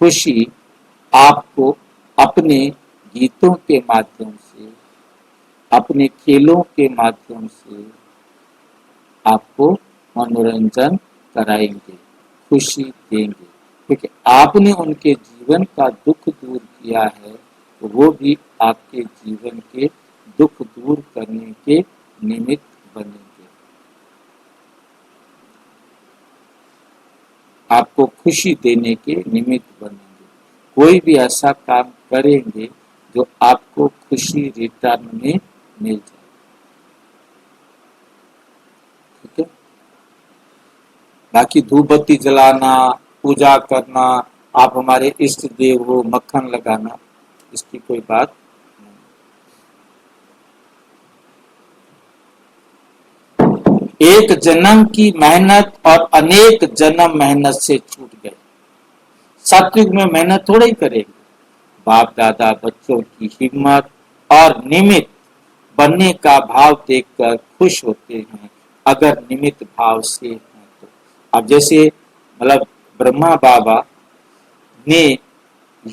खुशी आपको अपने गीतों के माध्यम से, अपने खेलों के माध्यम से आपको मनोरंजन कराएंगे, खुशी देंगे, क्योंकि आपने उनके जीवन का दुख दूर किया है, तो वो भी आपके जीवन के दुख दूर करने के निमित्त बनेंगे, आपको खुशी देने के निमित्त बनेंगे। कोई भी ऐसा काम करेंगे जो आपको खुशी रिटर्न में मिल जाए। ठीक है, बाकी धूप बत्ती जलाना, पूजा करना, आप हमारे इष्ट देव हो, मक्खन लगाना, इसकी कोई बात नहीं। एक जन्म की मेहनत और अनेक जन्म मेहनत से छूट गए। सतयुग में मेहनत थोड़ा ही करेंगे, बाप दादा बच्चों की हिम्मत और निमित्त बनने का भाव देखकर खुश होते हैं, अगर निमित्त भाव से हैं तो। अब जैसे मतलब ब्रह्मा बाबा ने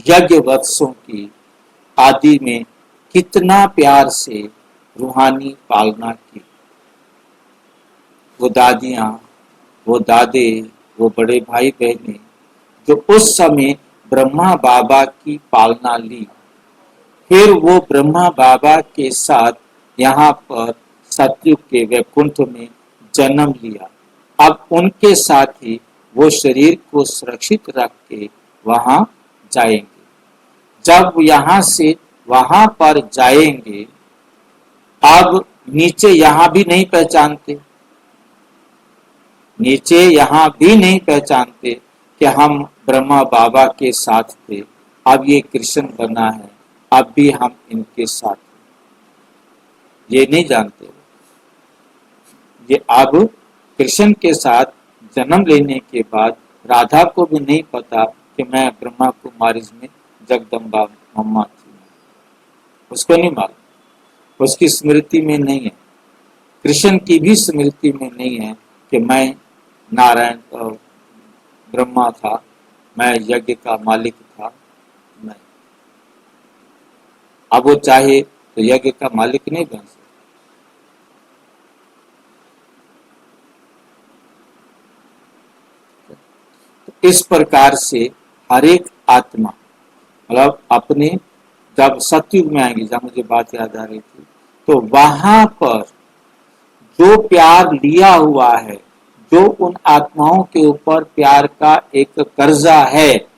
यज्ञ वत्सों की आदि में कितना प्यार से रूहानी पालना की, वो दादियां, वो दादे, वो बड़े भाई बहने जो उस समय ब्रह्मा बाबा की पालना ली, फिर वो ब्रह्मा बाबा के साथ यहाँ पर सतयुग के वैकुंठ में जन्म लिया। अब उनके साथ ही वो शरीर को सुरक्षित रख के वहां जाएंगे। जब यहाँ से वहां पर जाएंगे, अब नीचे यहाँ भी नहीं पहचानते, नीचे यहाँ भी नहीं पहचानते कि हम ब्रह्मा बाबा के साथ थे, अब ये कृष्ण बना है, अब भी हम इनके साथ हैं, ये नहीं जानते। ये अब कृष्ण के साथ जन्म लेने के बाद राधा को भी नहीं पता कि मैं ब्रह्मा कुमारी में जगदम्बा मम्मा थी, उसको नहीं मालूम, उसकी स्मृति में नहीं है। कृष्ण की भी स्मृति में नहीं है कि मैं नारायण ब्रह्मा था, मैं यज्ञ का मालिक था, नहीं। अब वो चाहे तो यज्ञ का मालिक नहीं बन सकता। तो इस प्रकार से हर एक आत्मा मतलब अपने जब सतयुग में आएंगे, जहां मुझे बात याद आ रही थी, तो वहां पर जो प्यार लिया हुआ है, जो उन आत्माओं के ऊपर प्यार का एक कर्जा है,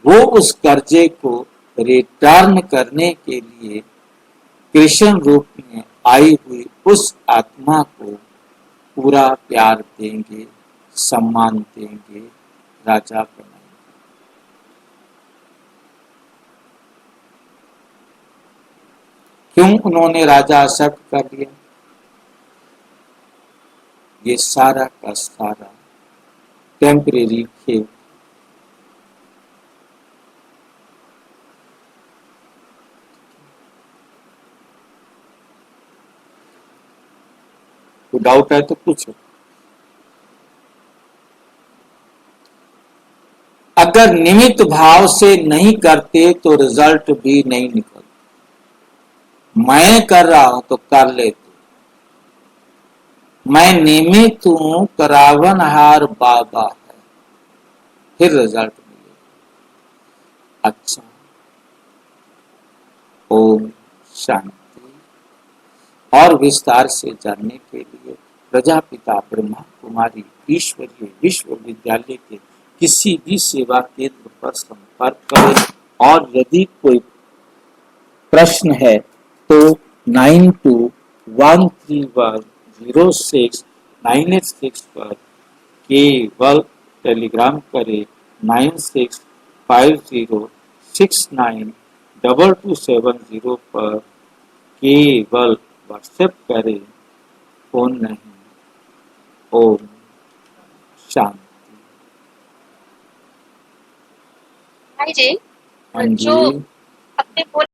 वो उस कर्जे को रिटर्न करने के लिए कृष्ण रूप में आई हुई उस आत्मा को पूरा प्यार देंगे, सम्मान देंगे, राजा बनाएंगे। क्यों उन्होंने राजा एक्सेप्ट कर लिया? ये सारा का सारा टेम्परेरी खेल। कोई डाउट है तो पूछो। अगर निमित्त भाव से नहीं करते तो रिजल्ट भी नहीं निकलता। मैं कर रहा हूं तो कर ले तू। मैं निमित्त हूं, करावनहार बाबा है, फिर रिजल्ट मिलेगा। अच्छा, ओम शांति। और विस्तार से जानने के लिए प्रजापिता ब्रह्मा कुमारी ईश्वरीय विश्वविद्यालय के किसी भी सेवा केंद्र पर संपर्क करें। और यदि कोई प्रश्न है तो 9213106986 पर केवल टेलीग्राम करें। 9650692270 पर केवल व्हाट्सएप करें, फोन नहीं। ओम शांति। भाई जी, हाँ जो जी। अपने बोल